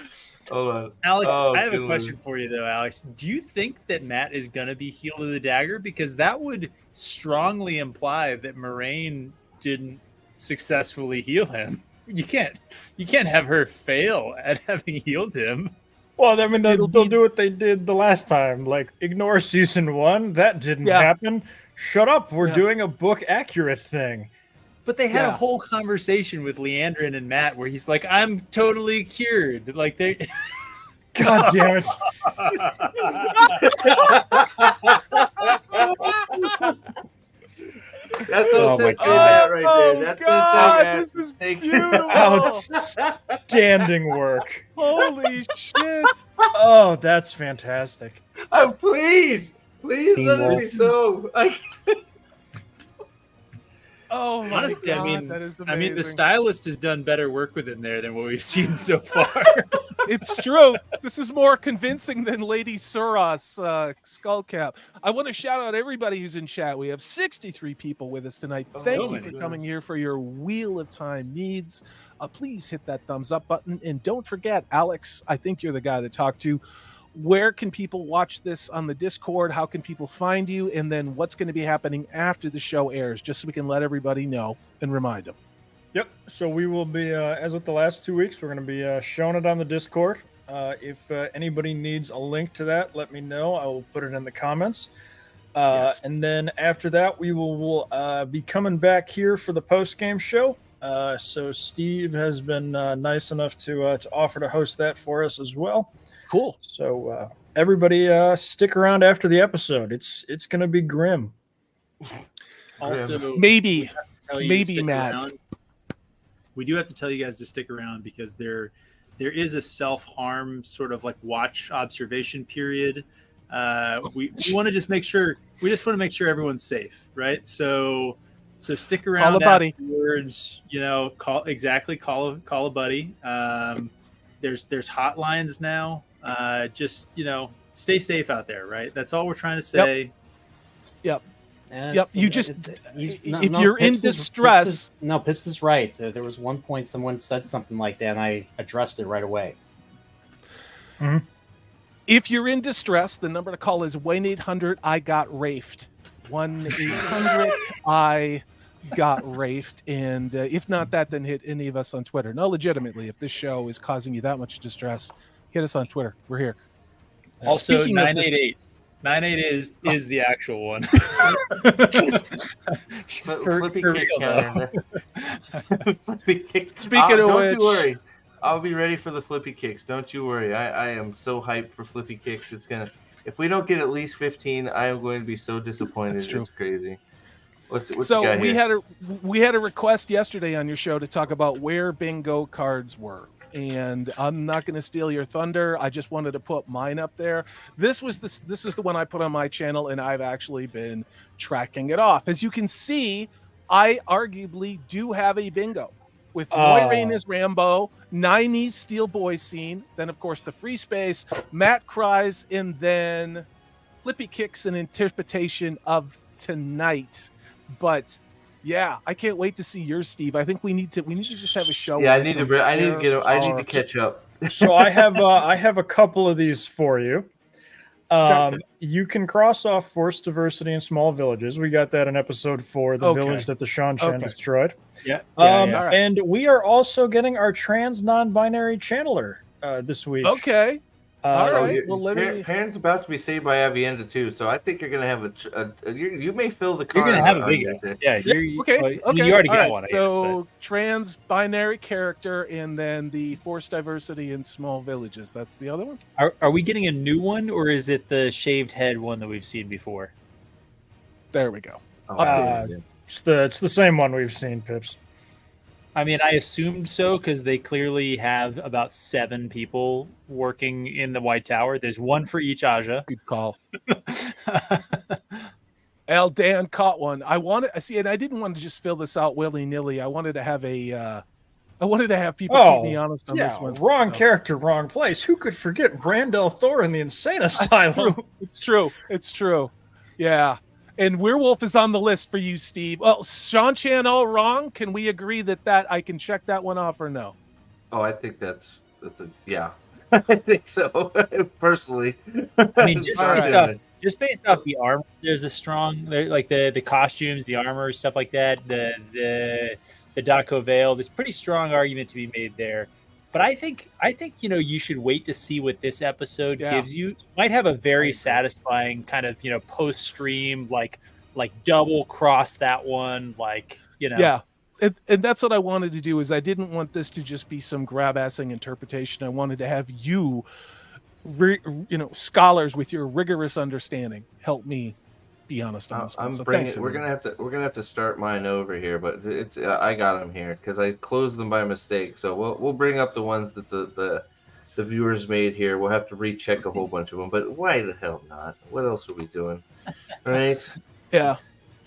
Hold on. Alex, I have a question for you, though, Alex. Do you think that Matt is going to be healed of the dagger? Because that would strongly imply that Moraine didn't successfully heal him. You can't have her fail at having healed him. Well, I mean, they'll do what they did the last time. Like, ignore season 1. That didn't happen. shut up, we're Yeah. doing a book accurate thing. But they had a Yeah. whole conversation with Leandrin and Matt where he's like, "I'm totally cured." Like they. God damn it. That's Oh so my sensitive, Matt, right Oh, there. That's God, so sad. this is Thank you. beautiful. Outstanding work. Holy shit. Oh, that's fantastic. Please let it Teamwork. be so. Oh my Honestly, God, I mean, that is amazing. I mean, the stylist has done better work with him there than what we've seen so far. It's true. This is more convincing than Lady Suros skullcap. I want to shout out everybody who's in chat. We have 63 people with us tonight. Thank so you for many. coming here for your Wheel of Time needs. Please hit that thumbs up button. And don't forget, Alex, I think you're the guy to talk to. Where can people watch this on the Discord? How can people find you? And then what's going to be happening after the show airs, just so we can let everybody know and remind them. Yep. So we will be, as with the last 2 weeks, we're going to be showing it on the Discord. If anybody needs a link to that, let me know. I will put it in the comments. Yes. And then after that, we will be coming back here for the post-game show. So Steve has been nice enough to offer to host that for us as well. Cool. So everybody stick around after the episode. It's going to be grim. Also, Maybe, tell you to maybe stick Matt. around. We do have to tell you guys to stick around because there is a self-harm sort of like watch observation period. We want to just make sure everyone's safe, right? So stick around. Call a buddy. Afterwards, call a buddy. There's hotlines now. Just stay safe out there, right? That's all we're trying to say. Yep. And Yep, you just- if you're in distress- Pips is right. There was one point someone said something like that, and I addressed it right away. If you're in distress, the number to call is 1-800-I-GOT-RAFED. 1-800-I-GOT-RAFED. And if not that, then hit any of us on Twitter. No, legitimately, if this show is causing you that much distress, hit us on Twitter. We're here. Also, Speaking of this- 988. 988 is the actual one. Flippy for kick real, counter. Flippy kick. Speaking of don't which- you worry. I'll be ready for the flippy kicks. Don't you worry. I am so hyped for flippy kicks. If we don't get at least 15, I am going to be so disappointed. That's true. It's crazy. What's So you got we here? had a request yesterday on your show to talk about where bingo cards were. And I'm not going to steal your thunder. I just wanted to put mine up there. This is the one I put on my channel, and I've actually been tracking it off. As you can see, I arguably do have a bingo with Moiraine as Rambo, Nine's Steel Boy scene, then of course the free space, Matt cries, and then Flippy Kicks an interpretation of tonight. But yeah, I can't wait to see yours, Steve. I think we need to just have a show. Yeah, I where need we to. I need to compare I need our- to catch up. So I have a couple of these for you. You can cross off forced diversity in small villages. We got that in episode 4, the Okay. village that the Shan-Shan Okay. destroyed. Yeah. All right. And we are also getting our trans non-binary channeler this week. Okay. All right. Your- Well, let me. Perrin's about to be saved by Avienda too, so I think you're gonna have you may fill the You're car. gonna have a on big your one. day. Yeah. Okay. You Okay. already all got right. one. I guess, So trans binary character, and then the forced diversity in small villages. That's the other one. are we getting a new one, or is it the shaved head one that we've seen before? There we go. Oh, Updated. It's the same one we've seen, Pips. I mean, I assumed so because they clearly have about 7 people working in the White Tower. There's one for each Aja. Good call. El Dan caught one. I see, and I didn't want to just fill this out willy nilly. I wanted to have people keep me honest on this one. Wrong So. character, wrong place. Who could forget Randall Thor in the Insane Asylum? It's true. Yeah. And Werewolf is on the list for you, Steve. Well, Shan-Chan all wrong. Can we agree that I can check that one off or no? Oh, I think that's yeah. I think so personally. I mean, just All based right. off the armor, there's a strong like the costumes, the armor, stuff like that. The Daco veil. There's pretty strong argument to be made there. But I think you should wait to see what this episode gives you. You might have a very satisfying kind of post stream like like double cross that one, like, you know. Yeah. And that's what I wanted to do. Is I didn't want this to just be some grab-assing interpretation. I wanted to have you, scholars with your rigorous understanding help me be honest on this one. So thanks, we're gonna have to start mine over here, but it's I got them here because I closed them by mistake. So we'll bring up the ones that the viewers made here. We'll have to recheck a whole bunch of them, but why the hell not? What else are we doing, right? Yeah.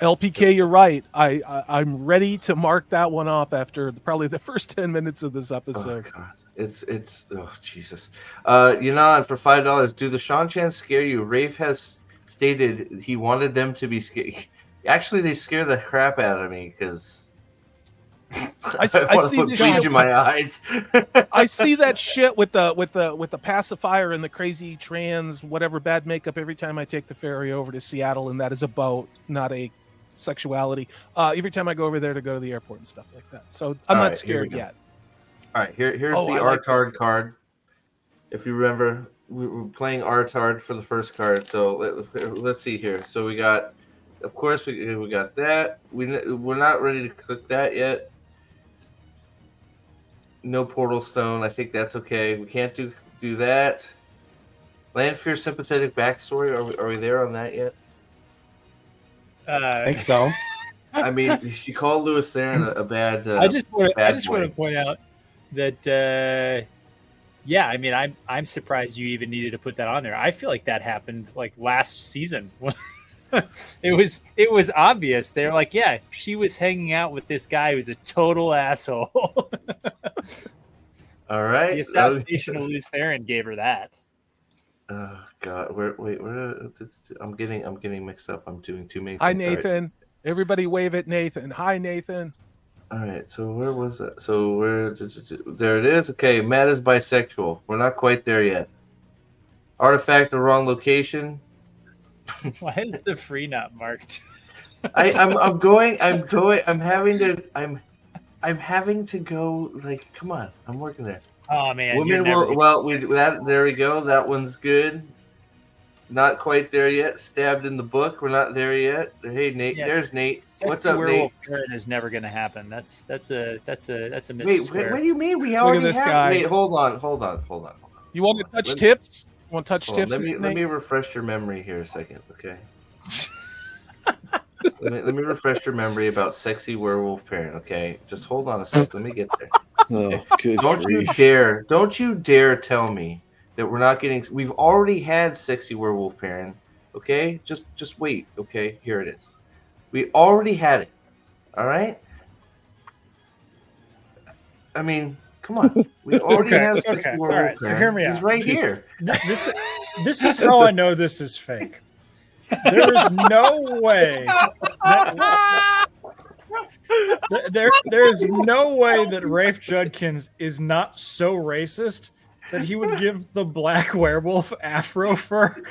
LPK, you're right. I'm ready to mark that one off after probably the first 10 minutes of this episode. Oh, God. It's oh Jesus. And for $5, do the Sean Chans scare you? Rafe has stated he wanted them to be scared. Actually, they scare the crap out of me because I see this shit in my eyes. I see that shit with the pacifier and the crazy trans whatever bad makeup every time I take the ferry over to Seattle, and that is a boat, not a sexuality. Every time I go over there to go to the airport and stuff like that. So I'm not scared yet. All right, here's the Artard card. If you remember, we were playing Artard for the first card. So let's see here. So we got, of course, we got that. We're not ready to cook that yet. No portal stone. I think that's okay. We can't do that. Landfear sympathetic backstory. Are we there on that yet? I think so. I mean, she called Louis Theron a bad. I just want to point out that. Yeah, I mean, I'm surprised you even needed to put that on there. I feel like that happened like last season. It was obvious. They're like, yeah, she was hanging out with this guy who's a total asshole. All right. The assassination of Louis Theron gave her that. Oh God! Wait, I'm getting mixed up. I'm doing too many things. Hi, Nathan. Right. Everybody wave at Nathan. Hi, Nathan. All right. So where was that? So there it is. Okay, Matt is bisexual. We're not quite there yet. Artifact the wrong location. Why is the free not marked? I'm having to go. Like, come on. I'm working there. Oh man, women will. There we go. That one's good. Not quite there yet. Stabbed in the book. We're not there yet. Hey Nate, there's Nate. What's up, Nate? Is never going to happen. That's a miss. Wait, what do you mean? We already have. Guy. Wait, hold on. You want to touch tips? You want to touch tips? Let me refresh your memory here a second, okay? let me refresh your memory about sexy werewolf parent, okay? Just hold on a sec. Let me get there. Okay? Oh, good grief. Don't you dare tell me that we're not getting. We've already had sexy werewolf parent, okay? Just wait, okay? Here it is. We already had it. All right. I mean, come on. We already have sexy werewolf parent. So hear me out. He's right here. This is how I know this is fake. There is no way. There is no way that Rafe Judkins is not so racist that he would give the black werewolf afro fur.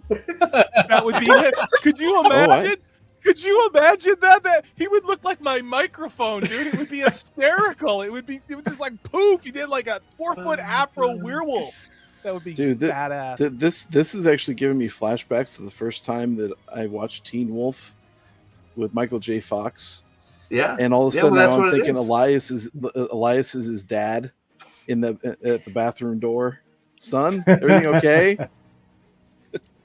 That would be it. Could you imagine? Could you imagine that he would look like my microphone, dude? It would be hysterical. It would just like poof. He did like a 4-foot afro werewolf. That would be badass. This is actually giving me flashbacks to the first time that I watched Teen Wolf with Michael J. Fox. Yeah, and all of a sudden now I'm thinking Elias is his dad at the bathroom door. Son, everything okay?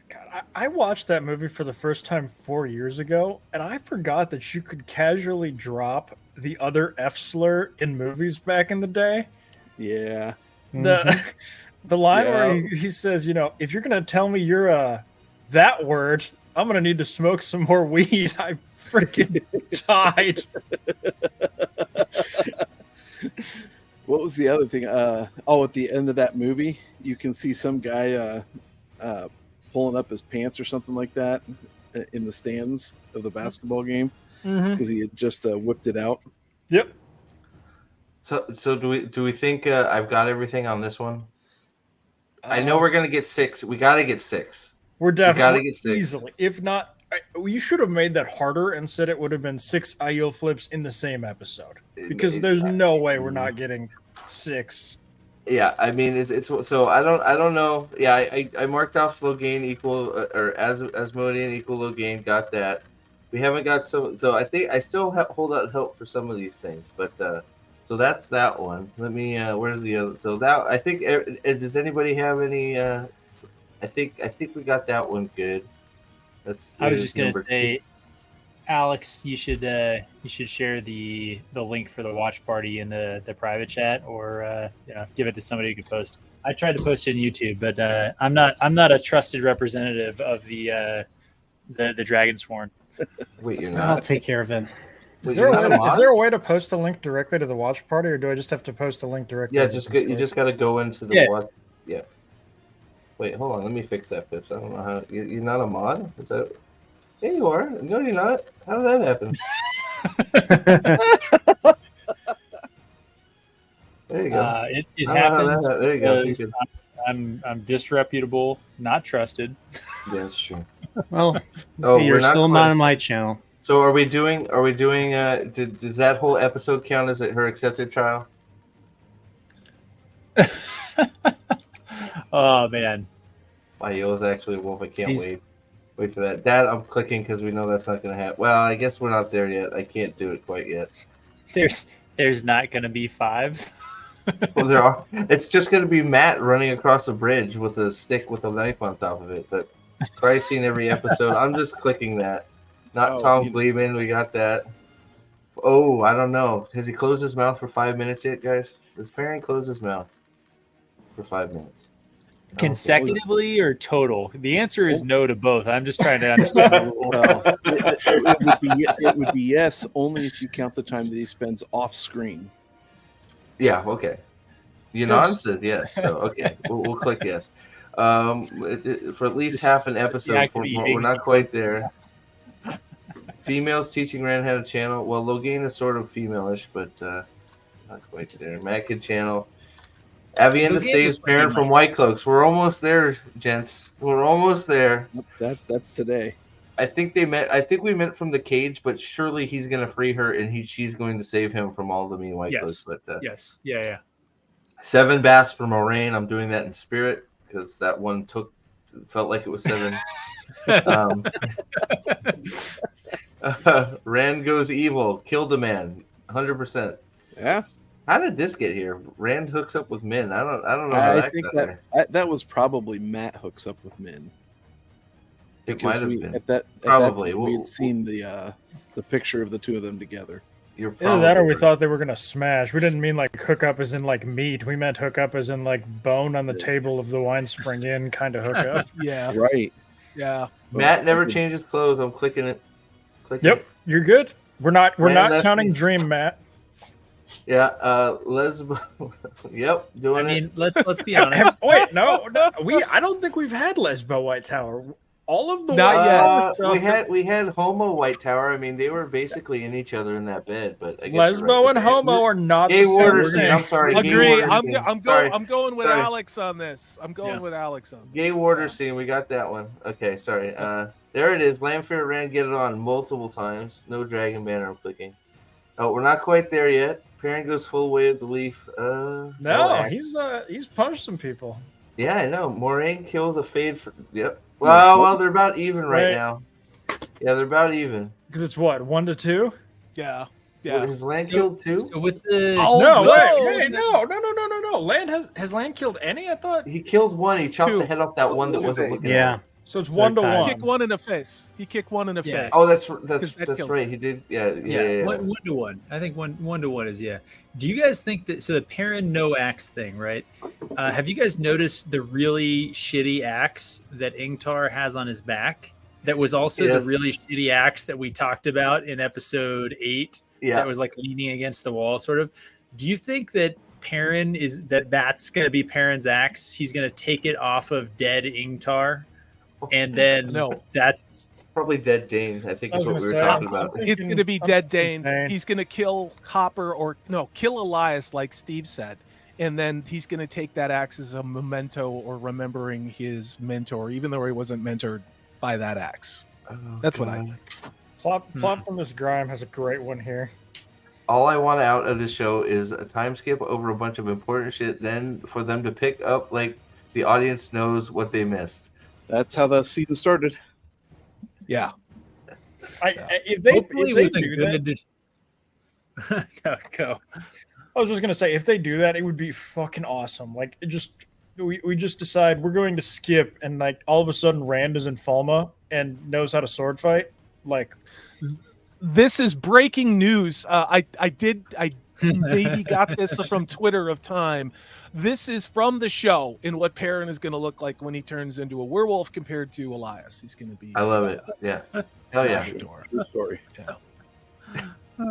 God, I watched that movie for the first time 4 years ago, and I forgot that you could casually drop the other F slur in movies back in the day. Yeah. The line where he says, if you're going to tell me you're that word, I'm going to need to smoke some more weed. I freaking died. What was the other thing? At the end of that movie, you can see some guy pulling up his pants or something like that in the stands of the basketball game because he had just whipped it out. Yep. So do we think I've got everything on this one? I know we're gonna get 6. We gotta get 6. We're definitely get 6. Easily. If not, you should have made that harder and said it would have been 6 IO flips in the same episode. Because there's no way we're not getting 6. Yeah, I mean it's so I don't know. Yeah, I marked off Logain equal or Asmodean equal Logain. Got that. We haven't got some. So I think I still hold out hope for some of these things. But so that's that one. Let me. Where's the other? So that I think. Does anybody have any? I think we got that one good. That's. I was just gonna number say, 2. Alex, you should share the link for the watch party in the private chat, or give it to somebody who can post. I tried to post it on YouTube, but I'm not a trusted representative of the Dragonsworn. Wait, you're I'll not. take care of it. Wait, Is there, you're a not way a to, mod? is there a way to post a link directly to the watch party, or do I just have to post a link directly? Yeah, to just the you just got to go into the Yeah. watch. Yeah. Wait, hold on. Let me fix that, Pips. I don't know how. You're not a mod? Is that? Yeah, you are. No, you're not. How did that happen? There you go. It I don't know how happens. that. There you go. because You could- I'm disreputable, not trusted. Yeah, that's true. Well, Oh, you're we're not still a quite- mod on my channel. So are we doing? Does that whole episode count as her accepted trial? Oh man, My Yo's actually a wolf. I can't He's- wait for that. Dad, I'm clicking because we know that's not going to happen. Well, I guess we're not there yet. I can't do it quite yet. there's not gonna be 5. Well, there are. It's just going to be Matt running across a bridge with a stick with a knife on top of it. But Christ seen every episode. I'm just clicking that. Not Oh, Tom you- Gleeman. We got that. Oh, I don't know. Has he closed his mouth for 5 minutes yet, guys? Does Perrin close his mouth for 5 minutes? Consecutively or total? The answer is no to both. I'm just trying to understand the rules. Well, it would be yes, only if you count the time that he spends off screen. Yeah, okay. Yunan says yes, so okay, we'll click yes. For at least Just- half an the episode, act of we're eating not quite equals- there. Females teaching Rand how to channel. Well, Logain is sort of female-ish, but not quite there. Mad Kid channel. Avienda Logain saves was Perrin pretty from nice. White Cloaks. We're almost there, gents. We're almost there. That's today. I think we meant from the cage, but surely he's gonna free her, and she's going to save him from all the mean White Yes. Cloaks. But Yes. Yeah. 7 baths for Moraine. I'm doing that in spirit because that one felt like it was 7. Rand goes evil. Killed a man. 100%. Yeah, How did this get here? Rand hooks up with men. I don't know how I that think got that there. that was probably Matt hooks up with men. It Because might have we- been. at that Probably. we had seen the picture of the two of them together. You're Either that, or we probably thought they were gonna smash. We didn't mean like hook up as in like meat. We meant hook up as in like bone on the table of the wine spring inn kind of hook up. Yeah, Right. yeah. Matt never changes clothes. I'm clicking it. Yep, you're good. We're not Man, that's counting me. Dream, Matt. Yeah. Lesbo. Yep. Doing I it. mean, let's be honest. Wait, no. I don't think we've had Lesbo White Tower. All of the Not White yet. Tower stuff. We had Homo White Tower. I mean, they were basically in each other in that bed. But I guess you're Lesbo right. and Homo are not Gay the same Warder thing. scene. I'm sorry. Gay Agree. Warder scene. Sorry. I'm going with Sorry. Alex on this. I'm going Yeah. with Alex on this. Gay Warder scene. We got that one. Okay. Sorry. There it is. Lanfear ran get it on multiple times. No dragon banner. I'm clicking. Oh, we're not quite there yet. Perrin goes full way of the leaf. No, axe. he's punched some people. Yeah, I know. Moraine kills a fade. Yep. Well, they're about even right Right. now. Yeah, they're about even. Because it's what, 1-2? Yeah, What, yeah. is Land So- killed too? So with the Oh, no, no, wait, no. Land has Land killed any? I thought He killed one. He chopped 2. the head off that one that 2. wasn't looking Yeah. at him. so. It's So 1-1. He kicked one in the face. He kicked one in the Yeah. face. Oh, that's 'Cause that kills right. him. He did. Yeah. Yeah, 1-1. I think 1-1 is yeah. Do you guys think that the Perrin no axe thing, right? Have you guys noticed the really shitty axe that Ingtar has on his back? That was also Yes. the really shitty axe that we talked about in episode 8. Yeah. That was like leaning against the wall, sort of. Do you think that Perrin that's going to be Perrin's axe? He's going to take it off of dead Ingtar, and then No. that's Probably dead Dane. I think I is was what we were gonna say, talking I'm about. thinking- It's going to be I'm dead thinking Dane. Dane. He's going to kill Hopper kill Elias, like Steve said. And then he's going to take that axe as a memento or remembering his mentor, even though he wasn't mentored by that axe. Oh, That's what I God. think. Plop from this Grime has a great one here. All I want out of this show is a time skip over a bunch of important shit. Then for them to pick up, like the audience knows what they missed. That's how the season started. Yeah. If they Hopefully with a do that, good go. I was just gonna say if they do that, it would be fucking awesome. Like it just we just decide we're going to skip, and like all of a sudden Rand is in Falma and knows how to sword fight. Like This is breaking news. I maybe got this from Twitter of time. This is from the show in what Perrin is going to look like when he turns into a werewolf compared to Elias. He's going to be. I love it. Yeah. Hell yeah. True story.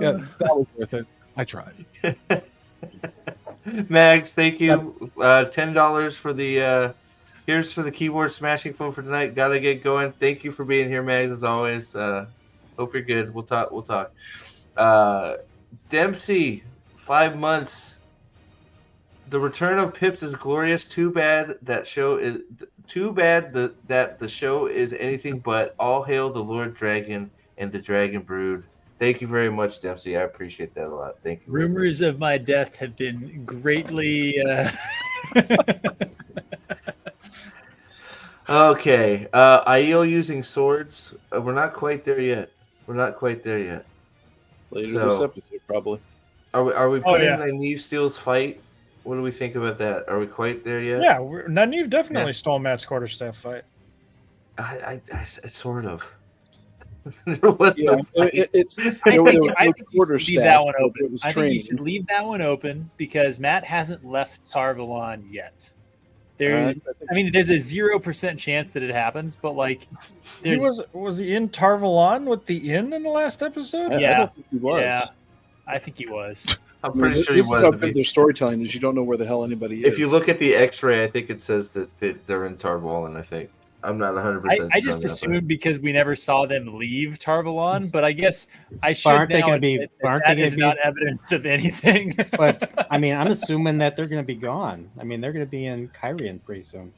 Yeah, that was worth it. I tried. Mags, thank you. $10 for the here's for the keyboard smashing phone for tonight. Gotta get going. Thank you for being here, Mags, as always. Hope you're good. We'll talk. Dempsey, 5 months. The return of Pips is glorious. Too bad that the show is anything but. All hail the Lord Dragon and the Dragon Brood. Thank you very much, Dempsey. I appreciate that a lot. Thank you. Rumors of my death have been greatly. Okay. Aiel using swords. We're not quite there yet. Later this So- episode, probably. Are we putting yeah. Nynaeve Steele's fight? What do we think about that? Are we quite there yet? yeah, Nynaeve definitely stole Matt's quarterstaff fight. I sort of. There was Yeah, no fight. it's. I there think, was I no think you quarter should leave staff, that one but open. It was I think training. you should leave that one open because Matt hasn't left Tarvalon yet. There, I mean, there's a 0% chance that it happens, but like, He there's was he in Tarvalon with the inn in the last episode? I Yeah. don't think he was. Yeah. I think he was. I'm I mean, pretty sure he this is how was. good their storytelling is. You don't know where the hell anybody is. If you look at the X-ray, I think it says that they're in Tarvalon. I think I'm not 100%. I just assumed because we never saw them leave Tarvalon, but I guess I should aren't they now gonna be- admit that aren't that they is gonna not be- evidence of anything. But I mean, I'm assuming that they're going to be gone. I mean, they're going to be in Kyrian pretty soon.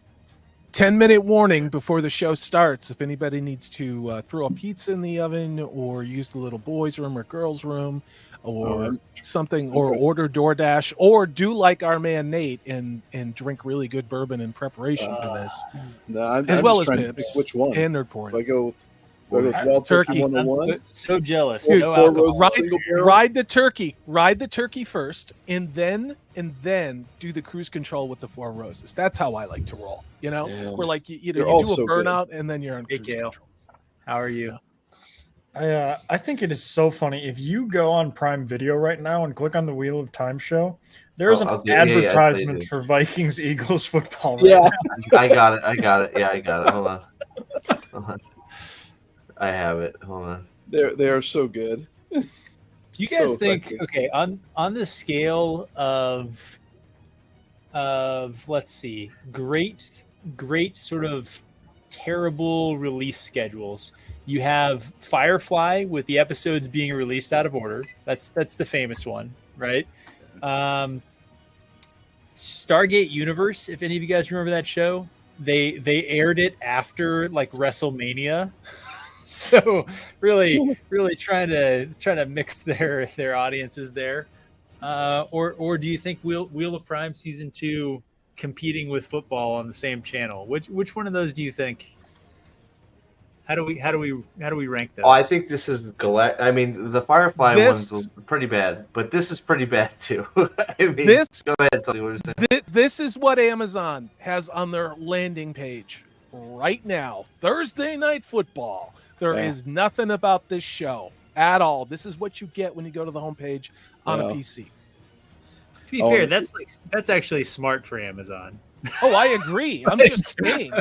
10-minute warning before the show starts. If anybody needs to throw a pizza in the oven or use the little boys' room or girls' room or something, or order DoorDash, or do like our man Nate and drink really good bourbon in preparation for this, No, I'm as just well as trying to pick Pips which one. and Nerd Do I Porn. go with Wild Turkey Turkey. 101? So jealous. Dude, No Four alcohol. Roses single barrel? Ride the turkey first, and then do the cruise control with the Four Roses. That's how I like to roll. You know, Yeah. where like you They're do all a so good. burnout and then you're on Hey, cruise Gail. control. How are you? I think it is so funny. If you go on Prime Video right now and click on the Wheel of Time show, there's Oh, an I'll do- yeah, yeah, I advertisement do. for Vikings Eagles football. Right Yeah. now. I got it. Yeah, I got it. Hold on. I have it. Hold on. They are so good. Do you guys So think effective. okay on the scale of let's see, great sort of terrible release schedules. You have Firefly with the episodes being released out of order. That's the famous one, right? Stargate Universe, if any of you guys remember that show, they aired it after like WrestleMania. So really trying to mix their audiences there. Or do you think Wheel of Prime season 2 competing with football on the same channel? Which one of those do you think? How do we rank those? Oh, I think this is I mean, the Firefly This- one's pretty bad, but this is pretty bad too. I mean, This go ahead, Sully, what are you saying? this is what Amazon has on their landing page right now. Thursday Night Football. There Yeah. is nothing about this show at all. This is what you get when you go to the homepage on a Yeah. PC. To be Oh, fair, that's actually smart for Amazon. Oh, I agree. I'm just saying.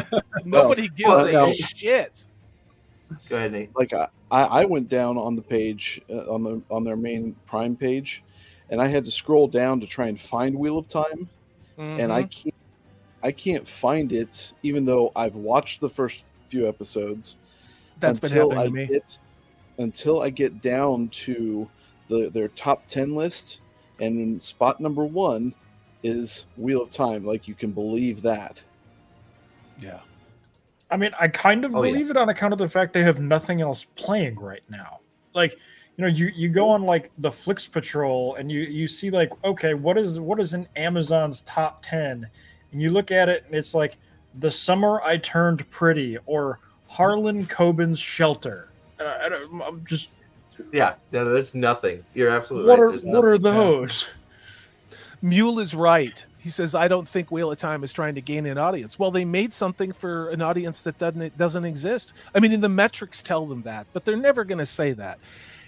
Nobody gives well, a no. shit. Go ahead, Nate. Like I went down on the page on their main Prime page, and I had to scroll down to try and find Wheel of Time, and I can't find it, even though I've watched the first few episodes. That's been happening to me. Until I get down to their top 10 list, and in spot number 1 is Wheel of Time. Like, you can believe that. Yeah. I mean, I kind of Oh, yeah. believe it on account of the fact they have nothing else playing right now. Like, you know, you go on like the Flix Patrol and you see like, okay, what is in Amazon's top 10? And you look at it and it's like The Summer I Turned Pretty or Harlan Coben's Shelter. I'm just Yeah, no, there's nothing. You're absolutely right. There's what are nothing. those? Mule is right. He says, I don't think Wheel of Time is trying to gain an audience. Well, they made something for an audience that doesn't exist. I mean, and the metrics tell them that, but they're never going to say that.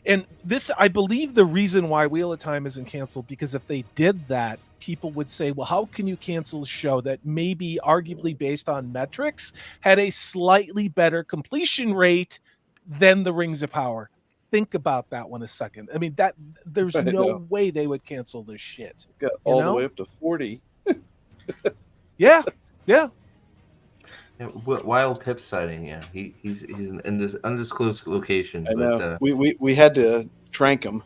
And this, I believe the reason why Wheel of Time isn't canceled, because if they did that, people would say, well, how can you cancel a show that maybe arguably based on metrics had a slightly better completion rate than the Rings of Power? Think about that one a second. I mean, that there's I no know. way they would cancel this shit. Got You all know? the way up to 40. Yeah. Yeah. Yeah, Wild Pip sighting. Yeah, he's in this undisclosed location. I but, know. We had to trank him,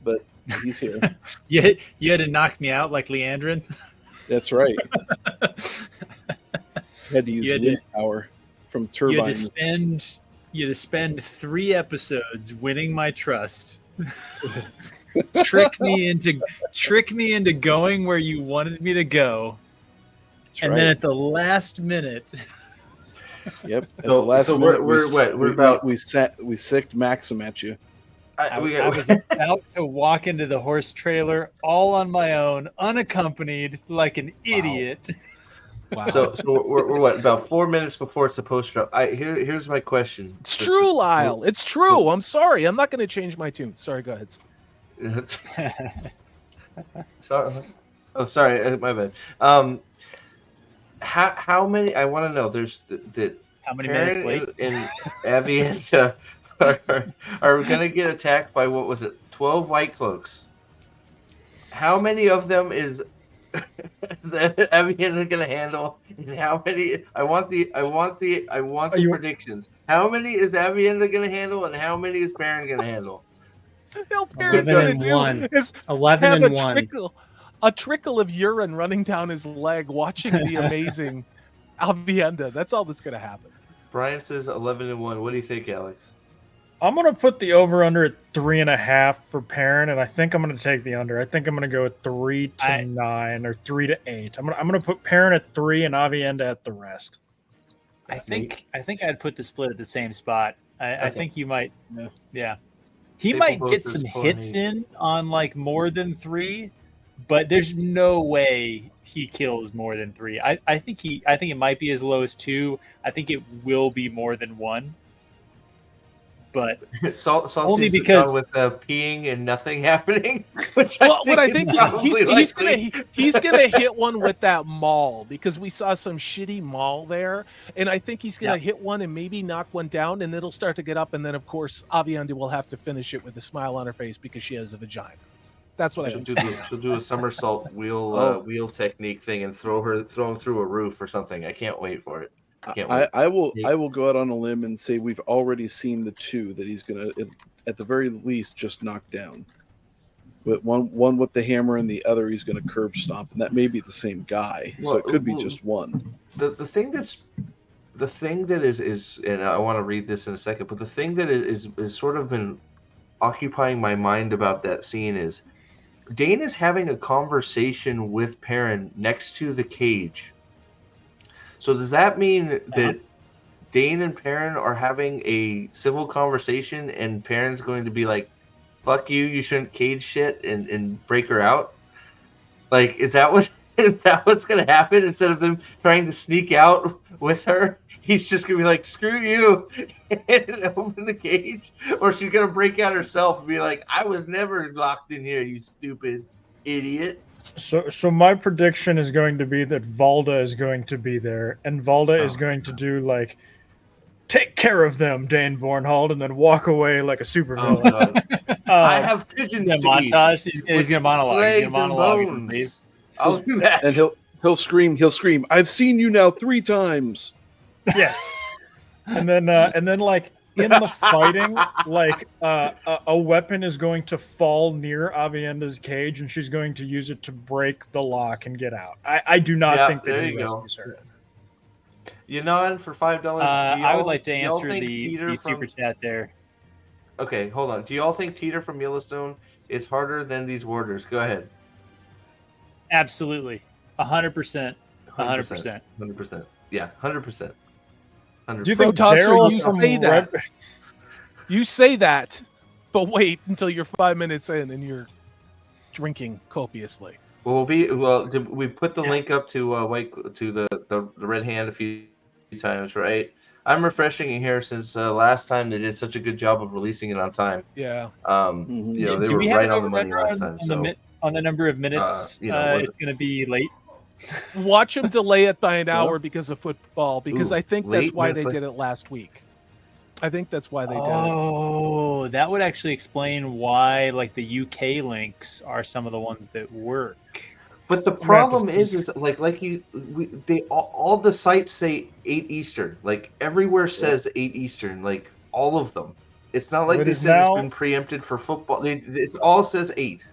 but he's here. You had to knock me out like Leandrin. That's right. Had to use You had to- wind power from You had to turbines. spend 3 episodes winning my trust. trick me into going where you wanted me to go, That's and right. then at the last minute, Yep. At So- the last so minute, we're what? We're about- we sicked Maxim at you. I was about to walk into the horse trailer all on my own, unaccompanied, like an idiot. Wow. So we're what, about 4 minutes before it's supposed to. Here's my question. It's true, Lyle. It's true. I'm sorry. I'm not going to change my tune. Sorry, go ahead. Sorry. Oh, sorry. My bad. How many? I want to know. There's the How many minutes late? and Abby and are going to get attacked by, what was it? 12 White Cloaks. How many of them is Avienda going to handle? And how many? I want the predictions. How many is Avienda going to handle, and how many is Baron going to handle? All Parent's 11 going to and 1. do is 11 have and a 1. trickle of urine running down his leg, watching the amazing Avienda. That's all that's going to happen. Brian says 11 and 1. What do you think, Alex? I'm gonna put the over under at 3.5 for Parent, and I think I'm gonna take the under. I think I'm gonna go at 3 to 9 or 3 to 8. I'm gonna put Parent at 3 and Avienda at the rest. I think I'd put the split at the same spot. I think you might. Yeah, he Staple might Post get is some 4 hits and 8. in on like more than 3, but there's no way he kills more than 3. I think it might be as low as 2. I think it will be more than 1. But Only because- with peeing and nothing happening. Which What I think is probably he's gonna hit one with that maul, because we saw some shitty maul there, and I think he's gonna hit one and maybe knock one down, and it'll start to get up, and then of course Avienda will have to finish it with a smile on her face because she has a vagina. That's what I think. She'll do a somersault wheel technique thing and throw him through a roof or something. I can't wait for it. I will go out on a limb and say we've already seen the 2 that he's gonna, at the very least, just knock down. But one with the hammer and the other he's gonna curb stomp, and that may be the same guy. So it could be just one. The thing that is, and I want to read this in a second, but the thing that is sort of been occupying my mind about that scene is Dane is having a conversation with Perrin next to the cage. So does that mean that Dane and Perrin are having a civil conversation, and Perrin's going to be like, "Fuck you! You shouldn't cage shit," and break her out? Like, is that what's going to happen? Instead of them trying to sneak out with her, he's just going to be like, "Screw you," and open the cage, or she's going to break out herself and be like, "I was never locked in here, you stupid idiot." So my prediction is going to be that Valda is going to be there, and Valda is going to do like, "Take care of them, Dane Bornhold," and then walk away like a supervillain. I have pigeons the to montage. eat. He's gonna monologue. He's Legs gonna and monologue. bones. I'll do that. And he'll scream, "I've seen you now 3 times." Yeah, and then like in the fighting, like a weapon is going to fall near Avienda's cage, and she's going to use it to break the lock and get out. I do not think that there he you go. rescues her. Yanon for $5. I would like to do y'all answer think the Teeter super chat there. Okay, hold on. Do y'all think Teeter from Yellowstone is harder than these warders? Go ahead. Absolutely, 100%, 100%. 100%. Yeah, 100%. Do you think Protoss, Daryl you from say that? You say that, but wait until you're 5 minutes in and you're drinking copiously. Well, we put the link up to the Red Hand a few times, right? I'm refreshing it here since last time they did such a good job of releasing it on time. Yeah. You know, they Do were we have right an on the money over-under last time. on the number of minutes you know, it's going to be late? Watch them delay it by an hour because of football, because Ooh, I think late that's why minutes they late. did it last week. I think that's why they did it. Oh, that would actually explain why like the UK links are some of the ones that work. But the problem is all the sites say 8 Eastern. Like everywhere says 8 Eastern. Like all of them. It's not like It they is said now- it's been preempted for football. It all says 8.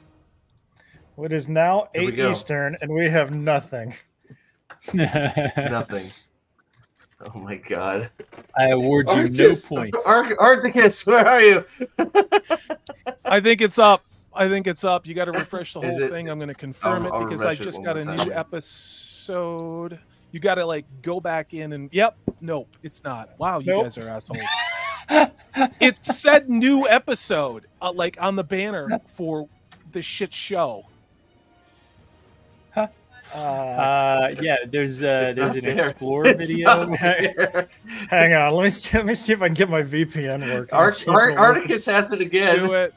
It is now Here we 8 go. Eastern, and we have nothing. Nothing. Oh my god. I award you no Arctis, points. Arcticus, where are you? I think it's up. You got to refresh the Is whole it- thing. I'm going to confirm I'll it because I refresh it just one got more a time, new yeah. episode. You got to like go back in and nope, it's not. Wow, you Nope. guys are assholes. It said new episode like on the banner for the shit show. Yeah, there's an not there. Explore It's video. not there. Hang on, let me see if I can get my VPN working. and see if it'll work. Arcticus has it again. Do it.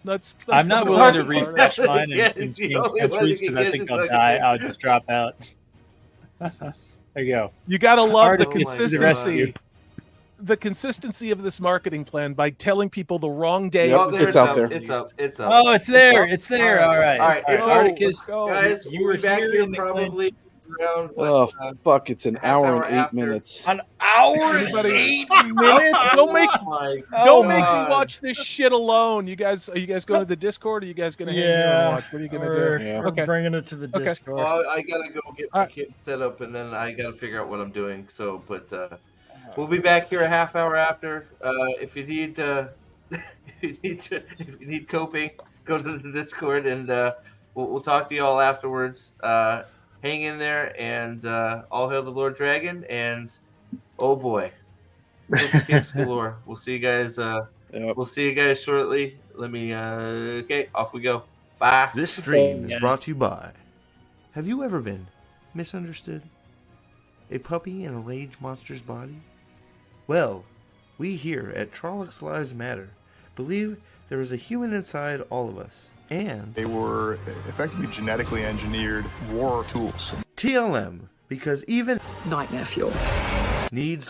Let's I'm not go willing to to the party. refresh mine Yeah, and it's the change only one countries that can because I get think this I'll fucking die. thing. I'll just drop out. There you go. You got to love the Arcticus is the rest of you. consistency. The consistency of this marketing plan by telling people the wrong day. Yep, Oh, it was there it's it's out up. there. It's up. It's up. Oh, it's there. It's there. All right. All right. It's Arcticus, let's go. Guys, you we'll were be back here here in the probably around Oh fuck! It's an half hour hour and 8 after. minutes. An hour and Anybody- 8 minutes. Don't make Oh my Don't make me God. watch this shit alone. You guys, are you guys going to the Discord? Or are you guys going to hang here and Yeah, watch? What are you going to we're, do? Yeah. we're Okay. bringing it to the Okay. Discord. Well, I gotta go get my Alright. kit set up, and then I gotta figure out what I'm doing. So, but we'll be back here a half hour after. If you need if you need coping, go to the Discord, and we'll talk to you all afterwards. Hang in there, and all hail the Lord Dragon, and oh boy, kicks galore. We'll see you guys. Yep. We'll see you guys shortly. Let me. Okay, off we go. Bye. This stream is Yes. brought to you by. Have you ever been misunderstood? A puppy in a rage monster's body? Well, we here at Trollocs Lives Matter believe there is a human inside all of us. And They were effectively genetically engineered war tools. TLM, because even Nightmare fuel. needs